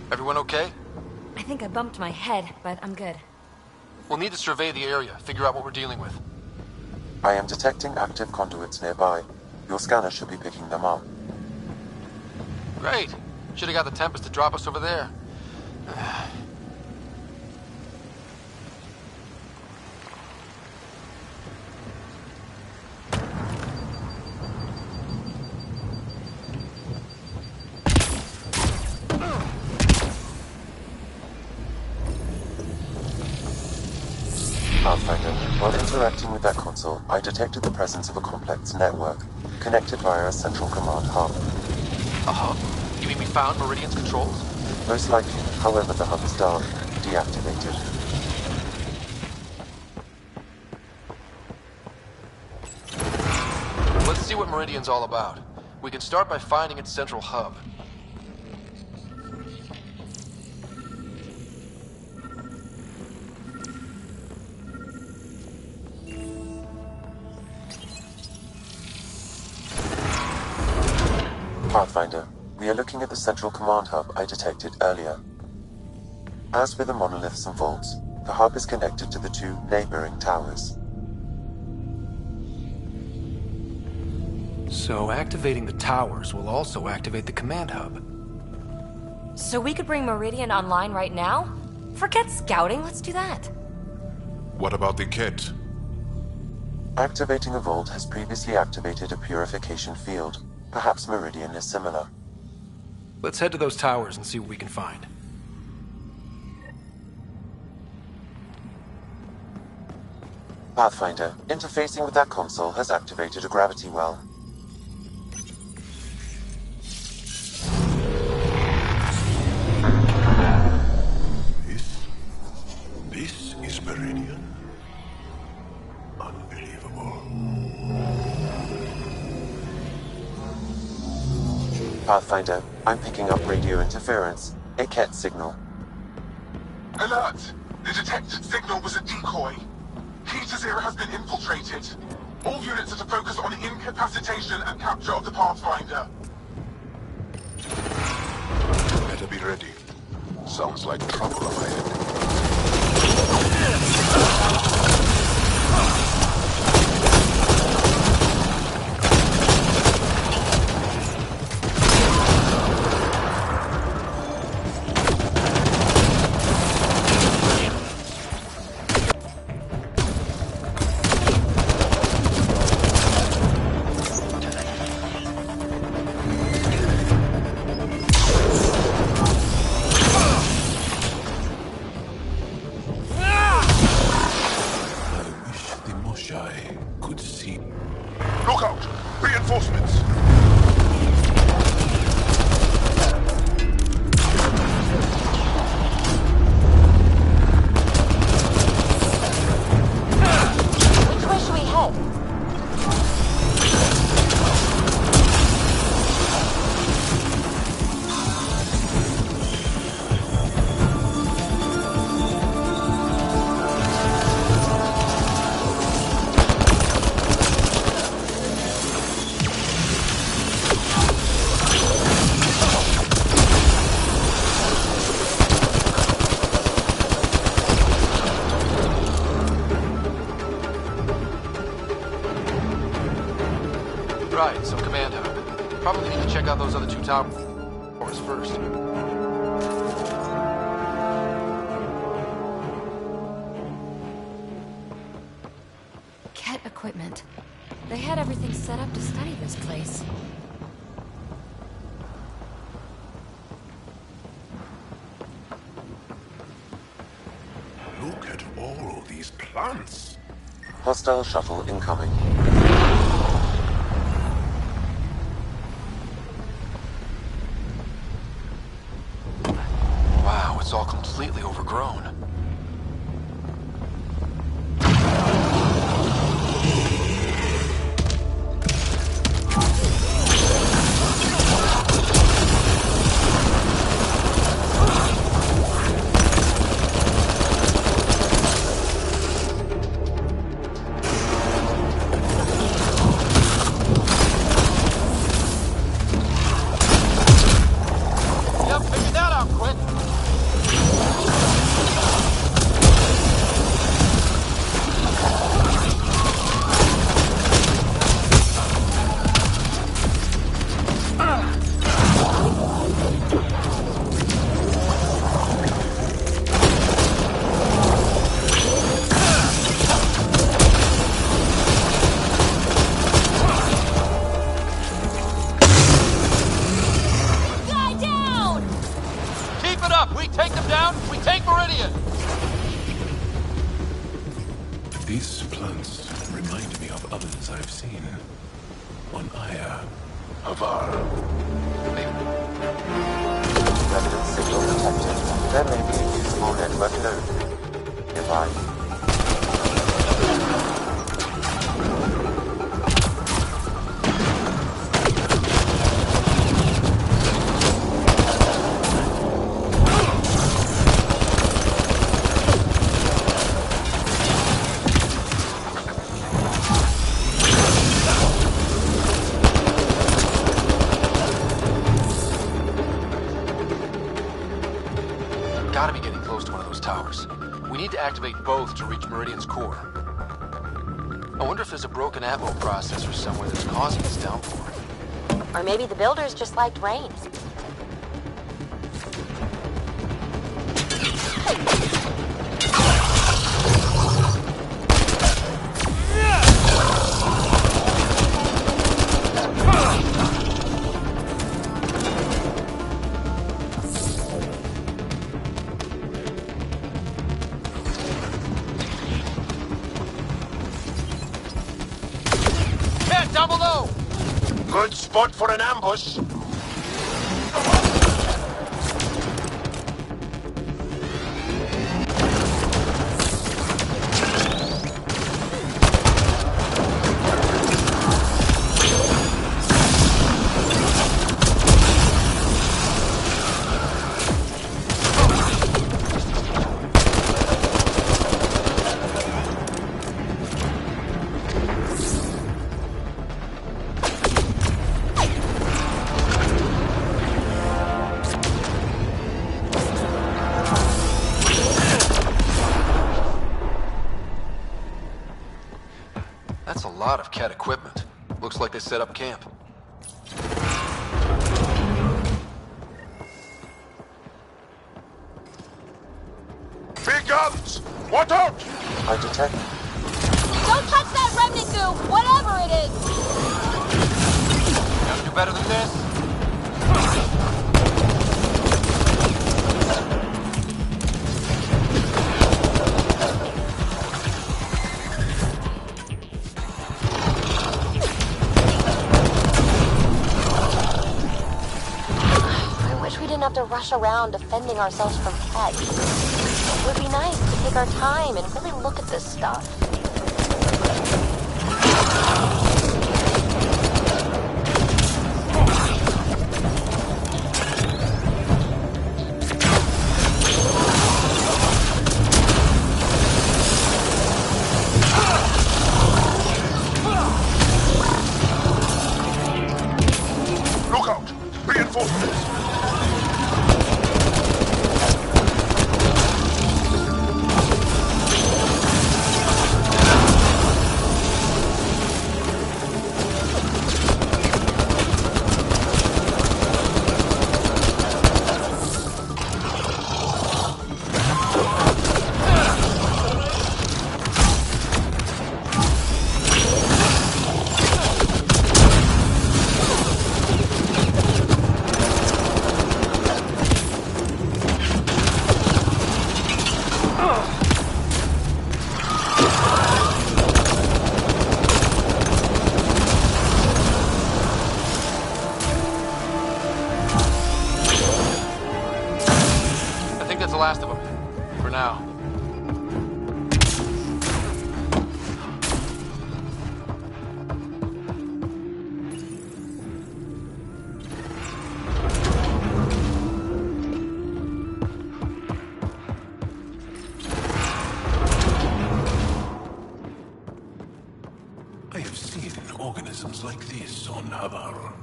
Everyone okay? I think I bumped my head, but I'm good. We'll need to survey the area, figure out what we're dealing with. I am detecting active conduits nearby. Your scanner should be picking them up. Great. Should have got the Tempest to drop us over there. Pathfinder, while interacting with that console, I detected the presence of a complex network, connected via a central command hub. A hub? You mean we found Meridian's controls? Most likely, however, the hub is dark, deactivated. Let's see what Meridian's all about. We can start by finding its central hub. Pathfinder, we are looking at the central command hub I detected earlier. As with the monoliths and vaults, the hub is connected to the two neighboring towers. So activating the towers will also activate the command hub. So we could bring Meridian online right now? Forget scouting, let's do that. What about the kit? Activating a vault has previously activated a purification field. Perhaps Meridian is similar. Let's head to those towers and see what we can find. Pathfinder, interfacing with that console has activated a gravity well. This is Meridian? Unbelievable. Pathfinder, I'm picking up radio interference, a Ket signal. Alert! The detected signal was a decoy. Key to Zero has been infiltrated. All units are to focus on incapacitation and capture of the Pathfinder. Better be ready. Sounds like trouble ahead. Look out! Reinforcements! Which way should we head? Right, so command hub. Probably need to check out those other two towers first. Ket equipment. They had everything set up to study this place. Look at all these plants. Hostile shuttle incoming. Wow, it's all completely overgrown. Yep, figured that out quick! These plants remind me of others I've seen. On Aya, Havar. Evidence signal detected. There may be a usable network node nearby. Gotta be getting close to one of those towers. We need to activate both to reach Meridian's core. I wonder if there's a broken atmo processor somewhere that's causing this downpour. Or maybe the builders just liked rain. Down below! Good spot for an ambush. That's a lot of Cat equipment. Looks like they set up camp. Big guns! Watch out! I detect. Don't touch that remnant goo, whatever it is! Gotta do better than this. We didn't have to rush around defending ourselves from Cat. It would be nice to take our time and really look at this stuff. Look out! Reinforcements! The last of them. For now. I have seen organisms like this on Havar.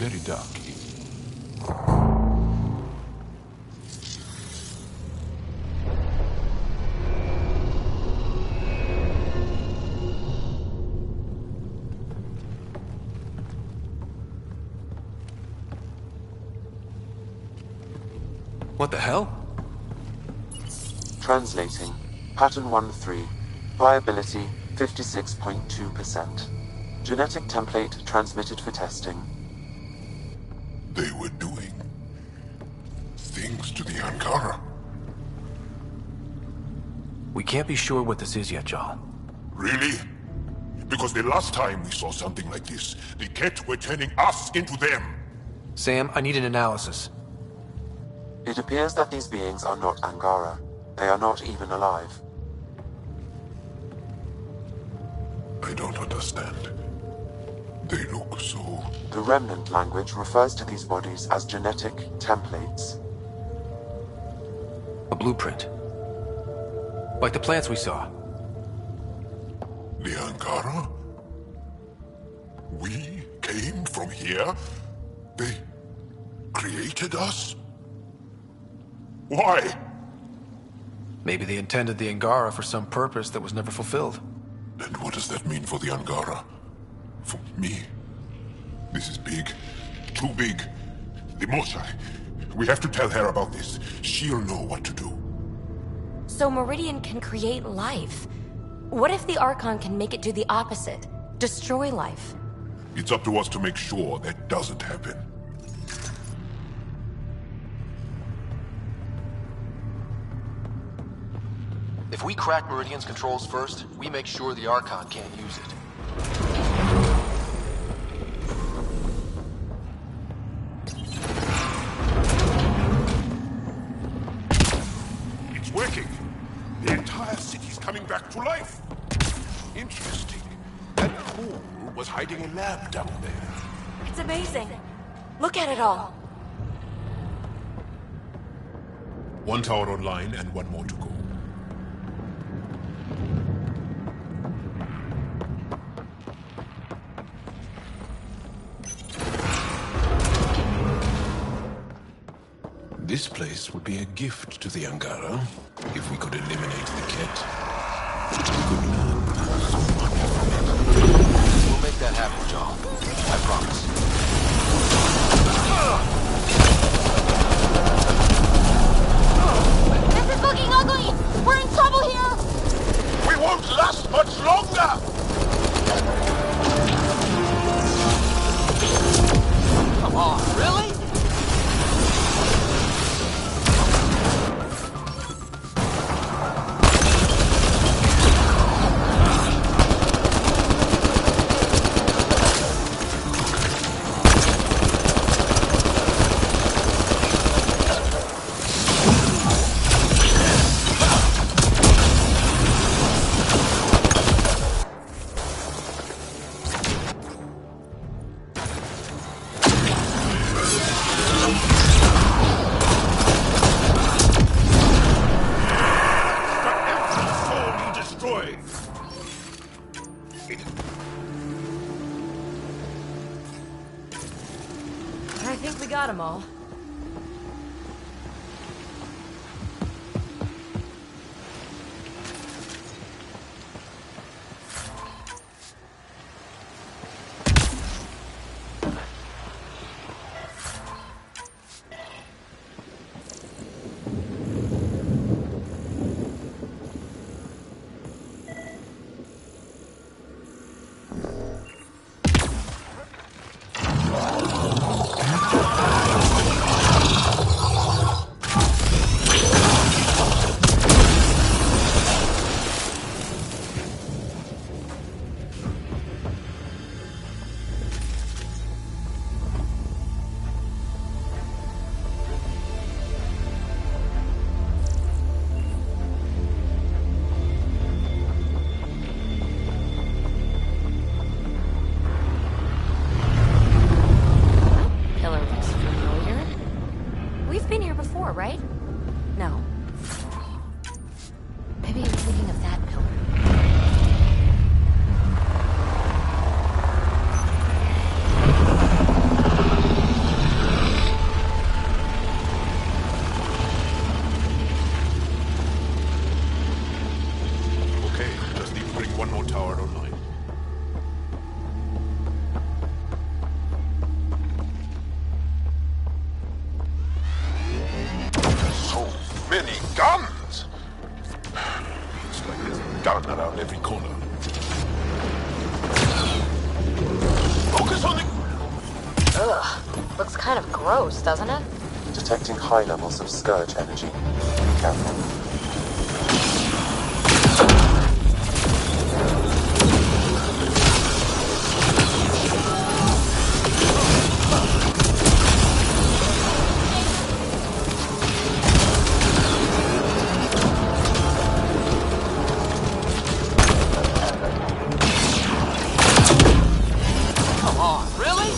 very dark. What the hell? Translating. Pattern 1-3. Viability 56.2%. Genetic template transmitted for testing. They were doing things to the Angara. We can't be sure what this is yet, John. Really? Because the last time we saw something like this, the Ket were turning us into them. Sam, I need an analysis. It appears that these beings are not Angara. They are not even alive. I don't understand. They look so... The Remnant language refers to these bodies as genetic templates. A blueprint. Like the plants we saw. The Angara? We came from here? They created us? Why? Maybe they intended the Angara for some purpose that was never fulfilled. And what does that mean for the Angara? For me? This is big. Too big. The Moshai. We have to tell her about this. She'll know what to do. So Meridian can create life. What if the Archon can make it do the opposite? Destroy life? It's up to us to make sure that doesn't happen. If we crack Meridian's controls first, we make sure the Archon can't use it. It's working. The entire city's coming back to life. Interesting. That fool was hiding a lab down there. It's amazing. Look at it all. One tower online and one more to go. This place would be a gift to the Angara if we could eliminate the Ket. We could learn so much from it. We'll make that happen, John. I promise. This is looking ugly! We're in trouble here! We won't last much longer! Come on, really? I think we got them all. one more tower online. So many guns! Looks like there's a gun around every corner. Focus on the... Ugh. Looks kind of gross, doesn't it? Detecting high levels of scourge energy. Be careful. Come on, really?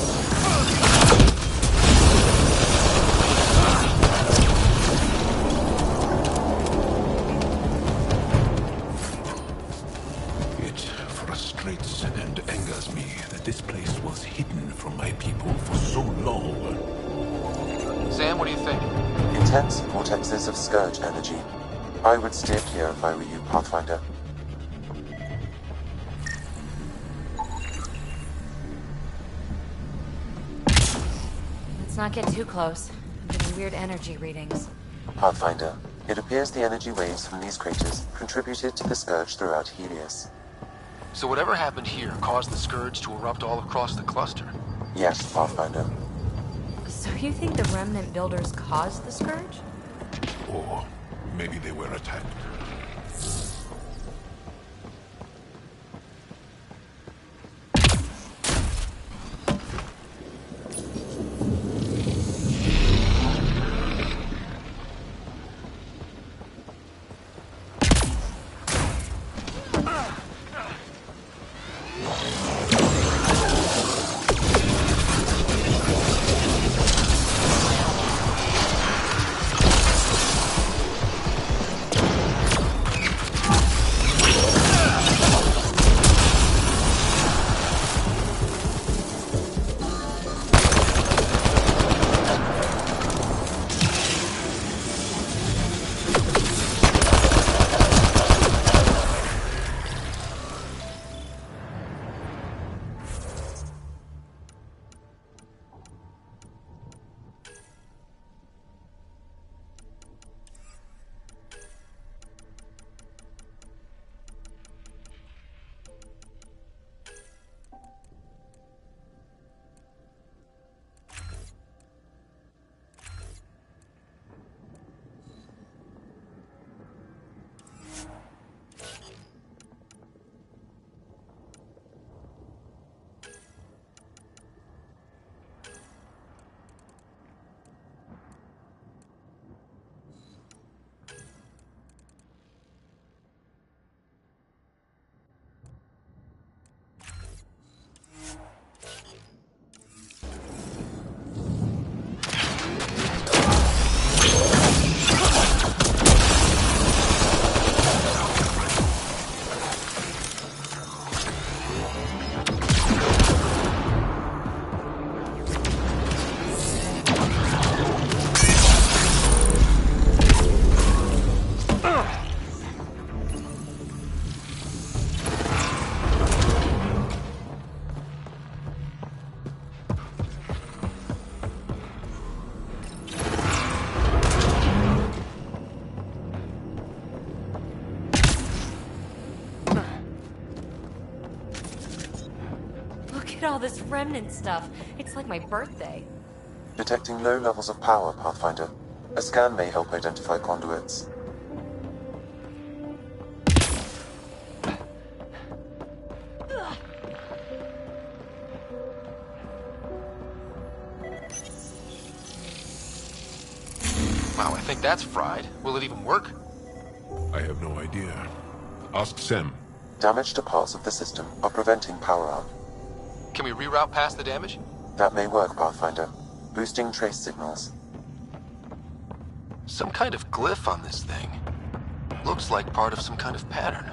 It frustrates and angers me that this place was hidden from my people for so long. Sam, what do you think? Intense vortexes of scourge energy. I would steer clear if I were you, Pathfinder. Let's not get too close. I'm getting weird energy readings. Pathfinder, it appears the energy waves from these craters contributed to the scourge throughout Helios. So whatever happened here caused the Scourge to erupt all across the cluster? Yes, Pathfinder. So you think the remnant builders caused the scourge? Or maybe they were attacked. All this remnant stuff. It's like my birthday. Detecting low levels of power, Pathfinder. A scan may help identify conduits. Wow, I think that's fried. Will it even work? I have no idea. Ask Sam. Damage to parts of the system are preventing power up. Can we reroute past the damage? That may work, Pathfinder. Boosting trace signals. Some kind of glyph on this thing. Looks like part of some kind of pattern.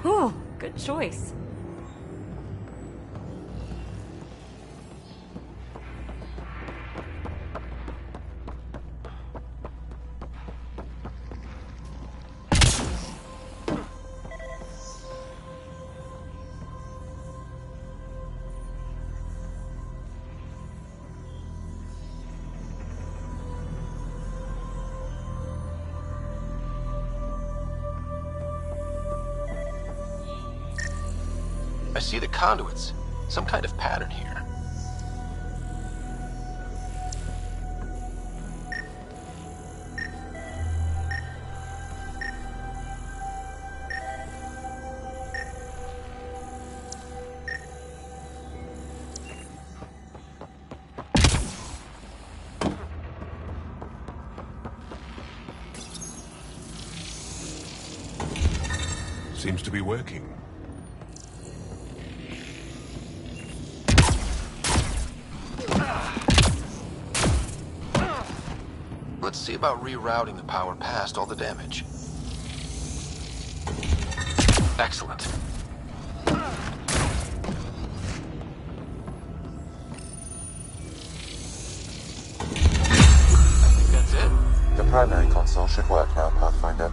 Whew, good choice. I see the conduits. Some kind of pattern here. Seems to be working. Let's see about rerouting the power past all the damage. Excellent. I think that's it. The primary console should work now, Pathfinder.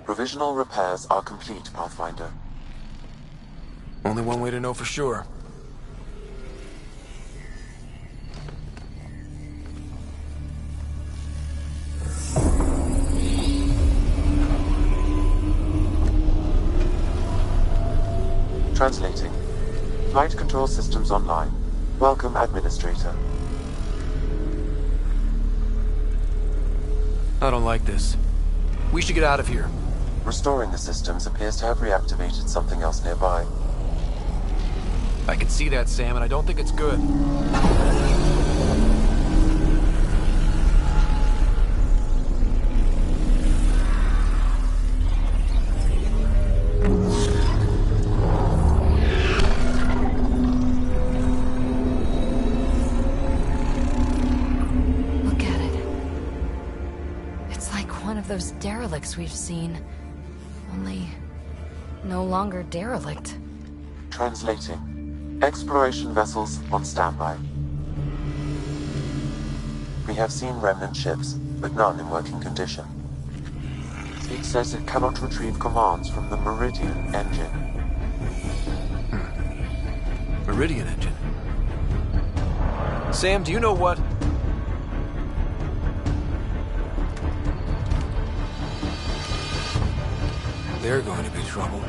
Provisional repairs are complete, Pathfinder. Only one way to know for sure. Translating. Flight control systems online. Welcome, Administrator. I don't like this. We should get out of here. Restoring the systems appears to have reactivated something else nearby. I can see that, Sam, and I don't think it's good. Look at it. It's like one of those derelicts we've seen. Only no longer derelict. Translating. Exploration vessels on standby. We have seen remnant ships, but none in working condition. It says it cannot retrieve commands from the Meridian engine. Meridian engine? Sam, do you know what? They're going to be trouble.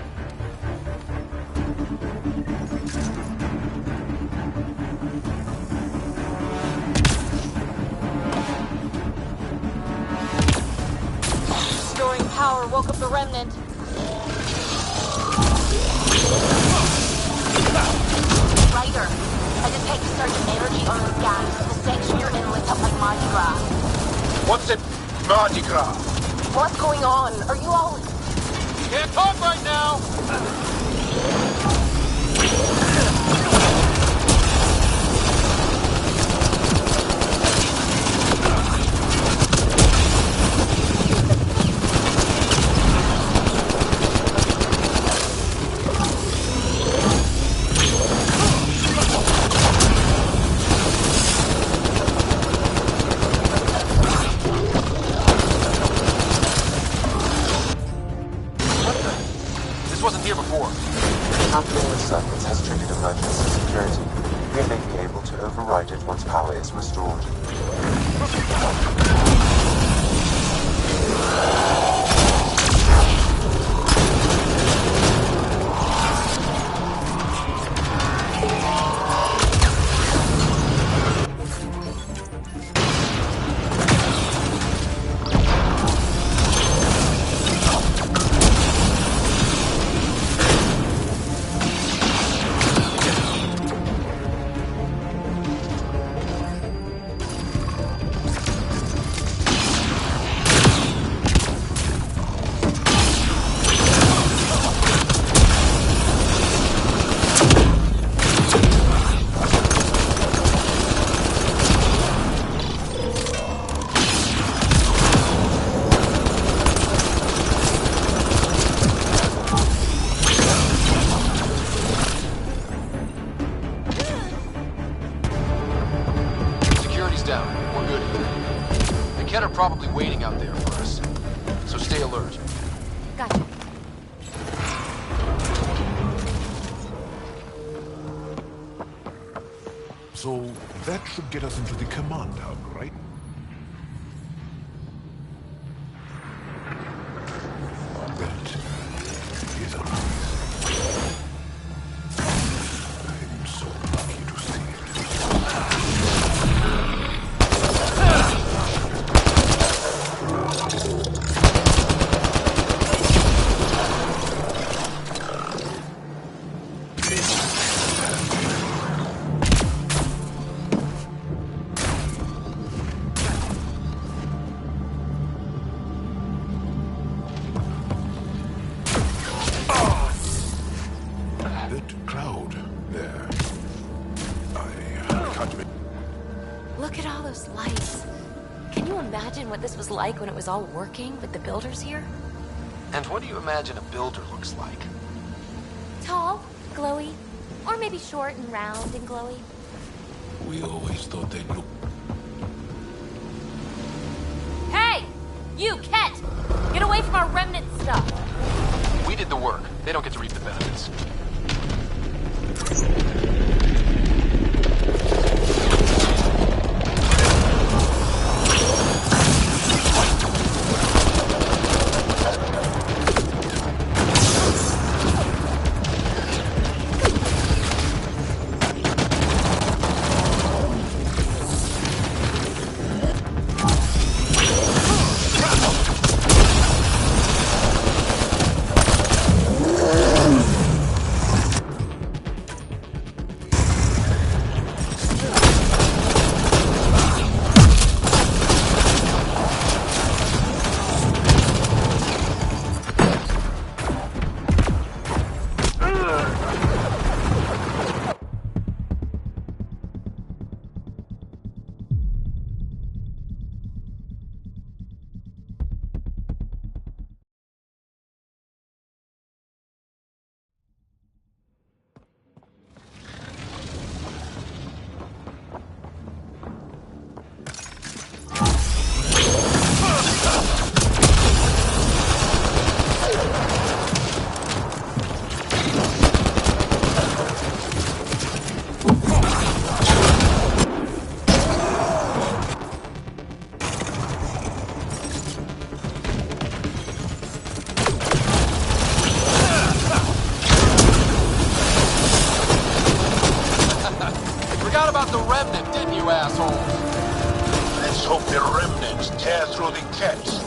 Restoring power woke up the remnant. Ryder, I detect a surge of energy on the gas. The section you're in lit up like Mardi Gras. What's it? Mardi Gras? What's going on? Are you all... Can't talk right now! Handling the circuits has triggered emergency security. We may be able to override it once power is restored. Probably waiting out there for us, so stay alert. Gotcha. So that should get us into the command hub, right? this was like when it was all working with the builders here? And what do you imagine a builder looks like? Tall, glowy, or maybe short and round and glowy. We always thought they'd look... Hey! You, Ket! Get away from our remnant stuff! We did the work. They don't get to reap the benefits. About the remnant, didn't you, assholes? Let's hope the remnants tear through the Kett.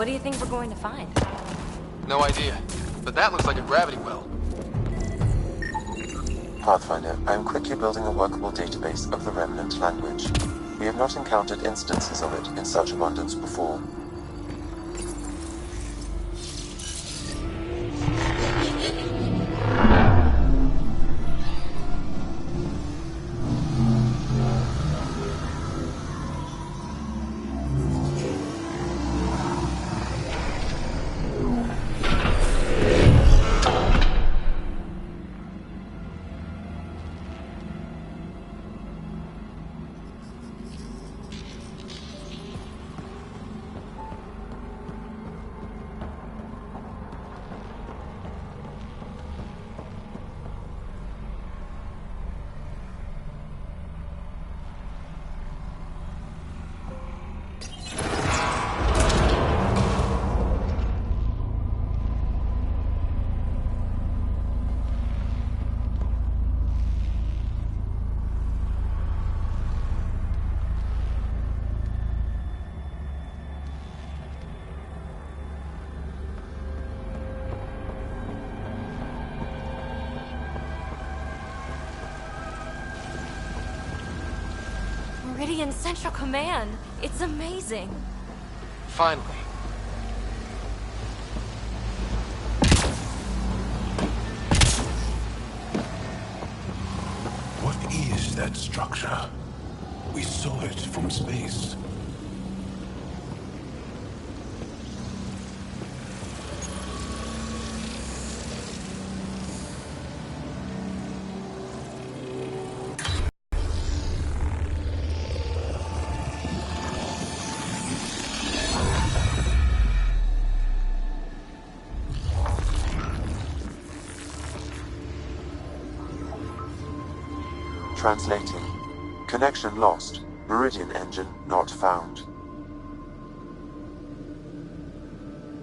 What do you think we're going to find? No idea. But that looks like a gravity well. Pathfinder, I am quickly building a workable database of the Remnant language. We have not encountered instances of it in such abundance before. Meridian Central Command. It's amazing. Finally. What is that structure? We saw it from space. Translating. Connection lost. Meridian engine not found.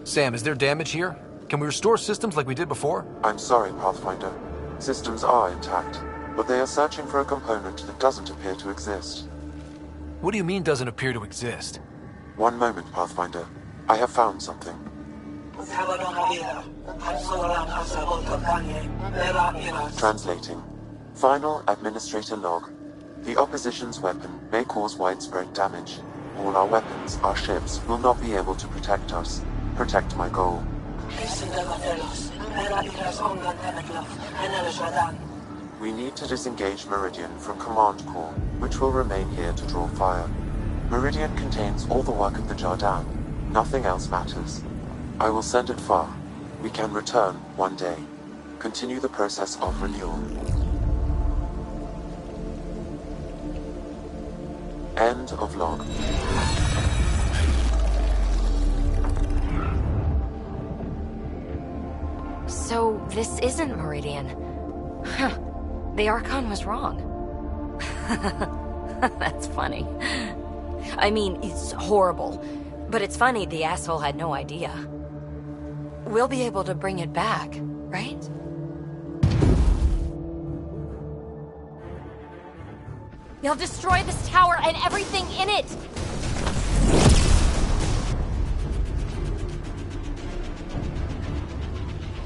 Sam, is there damage here? Can we restore systems like we did before? I'm sorry, Pathfinder. Systems are intact, but they are searching for a component that doesn't appear to exist. What do you mean doesn't appear to exist? One moment, Pathfinder. I have found something. Translating. Final Administrator log. The opposition's weapon may cause widespread damage. All our weapons, our ships, will not be able to protect us. Protect my goal. We need to disengage Meridian from Command Core, which will remain here to draw fire. Meridian contains all the work of the Jardan. Nothing else matters. I will send it far. We can return one day. Continue the process of renewal. End of log. So, this isn't Meridian. Huh. The Archon was wrong. That's funny. I mean, it's horrible. But it's funny the asshole had no idea. We'll be able to bring it back, right? You'll destroy this tower and everything in it!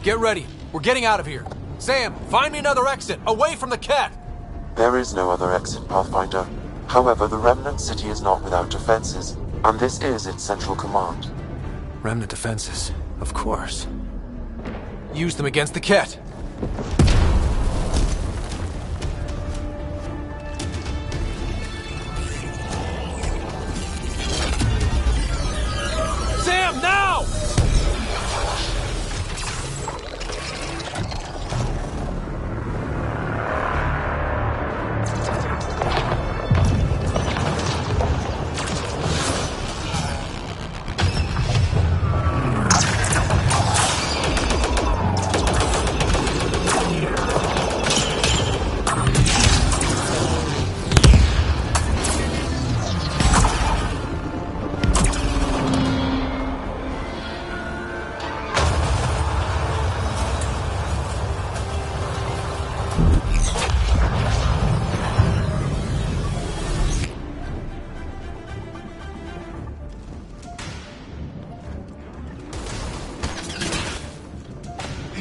Get ready. We're getting out of here. Sam, find me another exit, away from the cat! There is no other exit, Pathfinder. However, the Remnant City is not without defenses, and this is its central command. Remnant defenses, of course. Use them against the cat. Sam, now!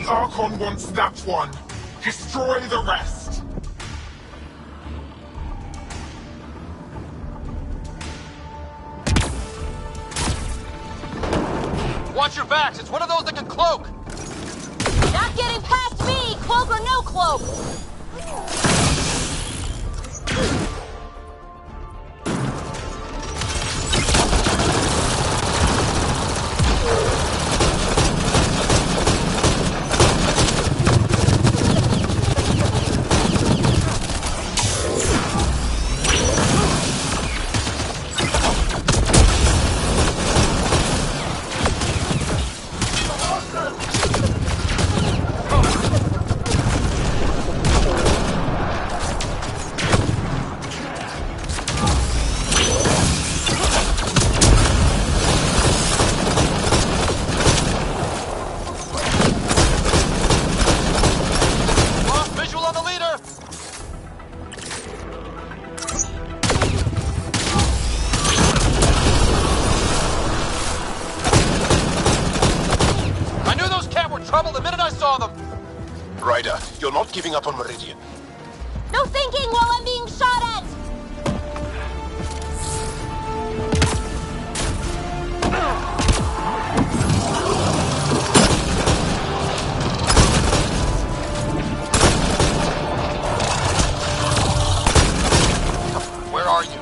The Archon wants that one. Destroy the rest. Watch your backs. It's one of those that can cloak. Not getting past me, cloak or no cloak. Ryder, you're not giving up on Meridian. No thinking while I'm being shot at! Where are you?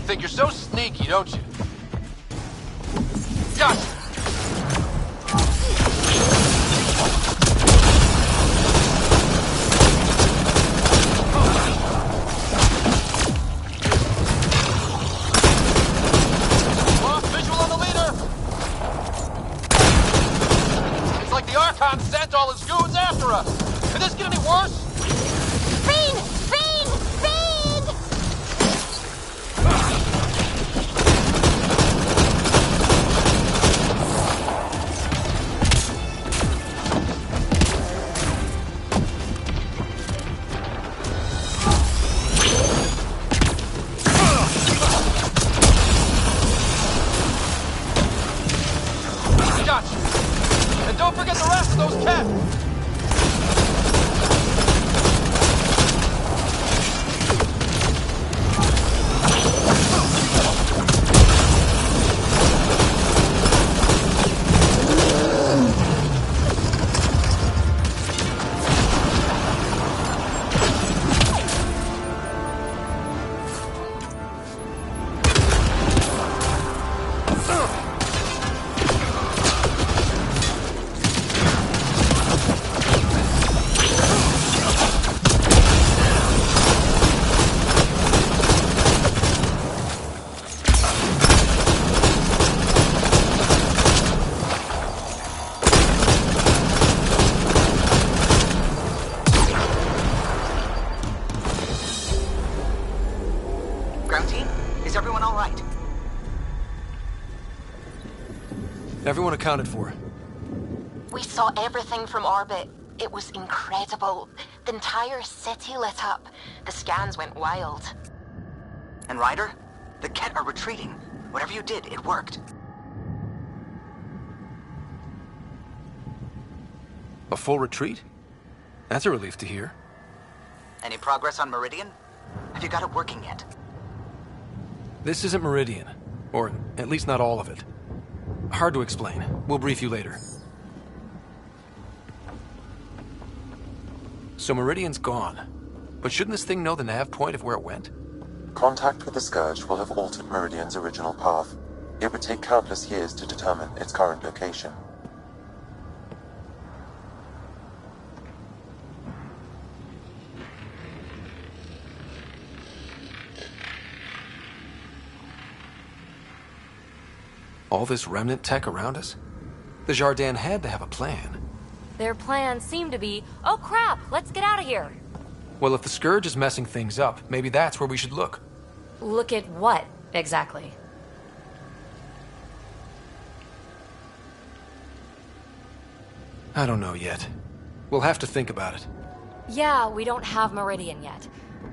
Think you're so sneaky, don't you? Gotcha! Lost visual on the leader! It's like the Archon sent all his goons after us! Could this get any worse? Fiend! Fiend! Fiend! Gotcha! And don't forget the rest of those cats! Ground team, is everyone all right? Everyone accounted for. We saw everything from orbit. It was incredible. The entire city lit up. The scans went wild. And Ryder? The Ket are retreating. Whatever you did, it worked. A full retreat? That's a relief to hear. Any progress on Meridian? Have you got it working yet? This isn't Meridian. Or at least not all of it. Hard to explain. We'll brief you later. So Meridian's gone. But shouldn't this thing know the nav point of where it went? Contact with the Scourge will have altered Meridian's original path. It would take countless years to determine its current location. All this remnant tech around us? The Jardin had to have a plan. Their plan seemed to be, oh crap, let's get out of here. Well, if the Scourge is messing things up, maybe that's where we should look. Look at what, exactly? I don't know yet. We'll have to think about it. Yeah, we don't have Meridian yet.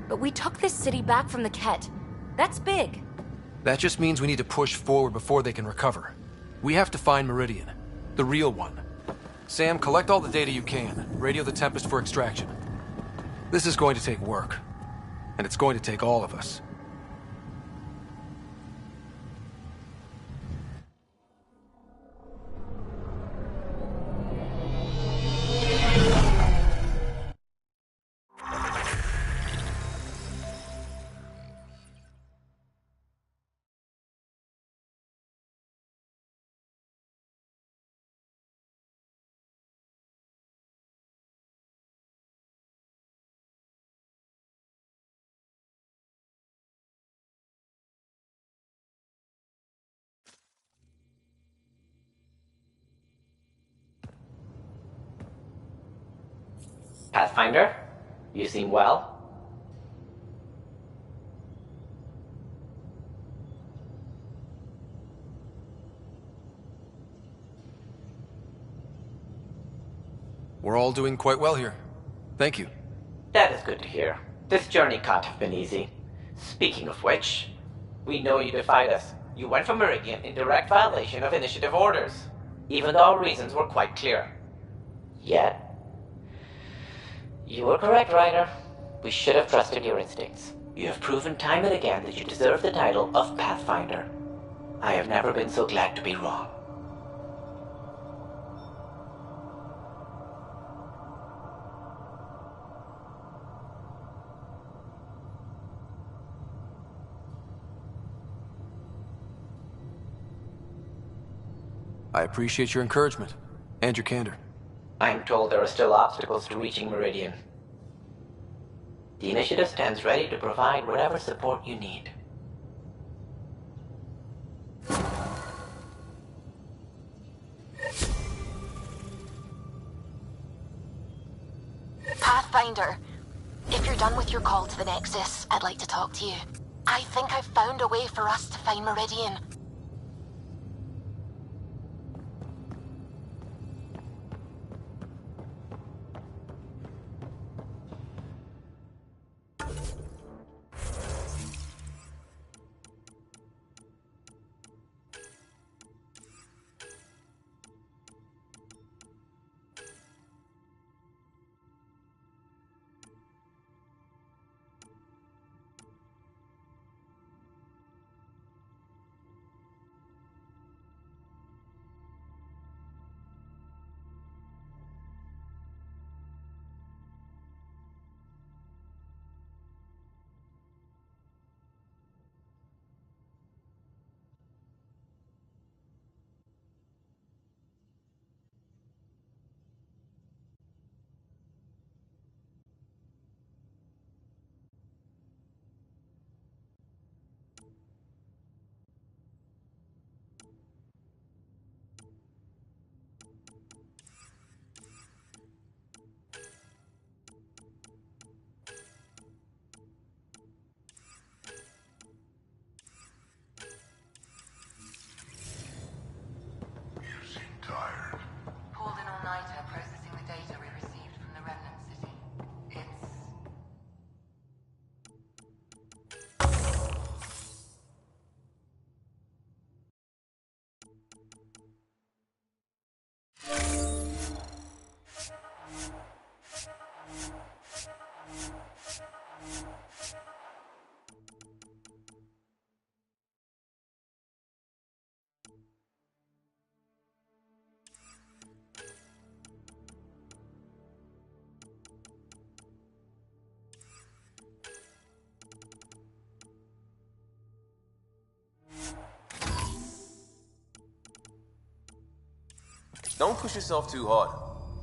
But we took this city back from the Ket. That's big. That just means we need to push forward before they can recover. We have to find Meridian. The real one. Sam, collect all the data you can. Radio the Tempest for extraction. This is going to take work. And it's going to take all of us. Pathfinder, you seem well. We're all doing quite well here. Thank you. That is good to hear. This journey can't have been easy. Speaking of which, we know you defied us. You went for Meridian in direct violation of initiative orders, even though our reasons were quite clear. Yet, you were correct, Ryder. We should have trusted your instincts. You have proven time and again that you deserve the title of Pathfinder. I have never been so glad to be wrong. I appreciate your encouragement and your candor. I'm told there are still obstacles to reaching Meridian. The initiative stands ready to provide whatever support you need. Pathfinder, if you're done with your call to the Nexus, I'd like to talk to you. I think I've found a way for us to find Meridian. Pulled an all-nighter processing the data we received from the Remnant City. It's... Don't push yourself too hard.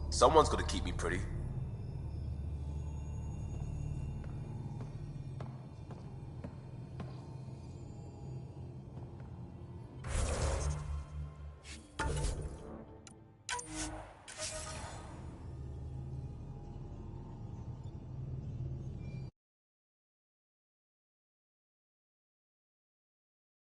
Someone's gonna keep me pretty.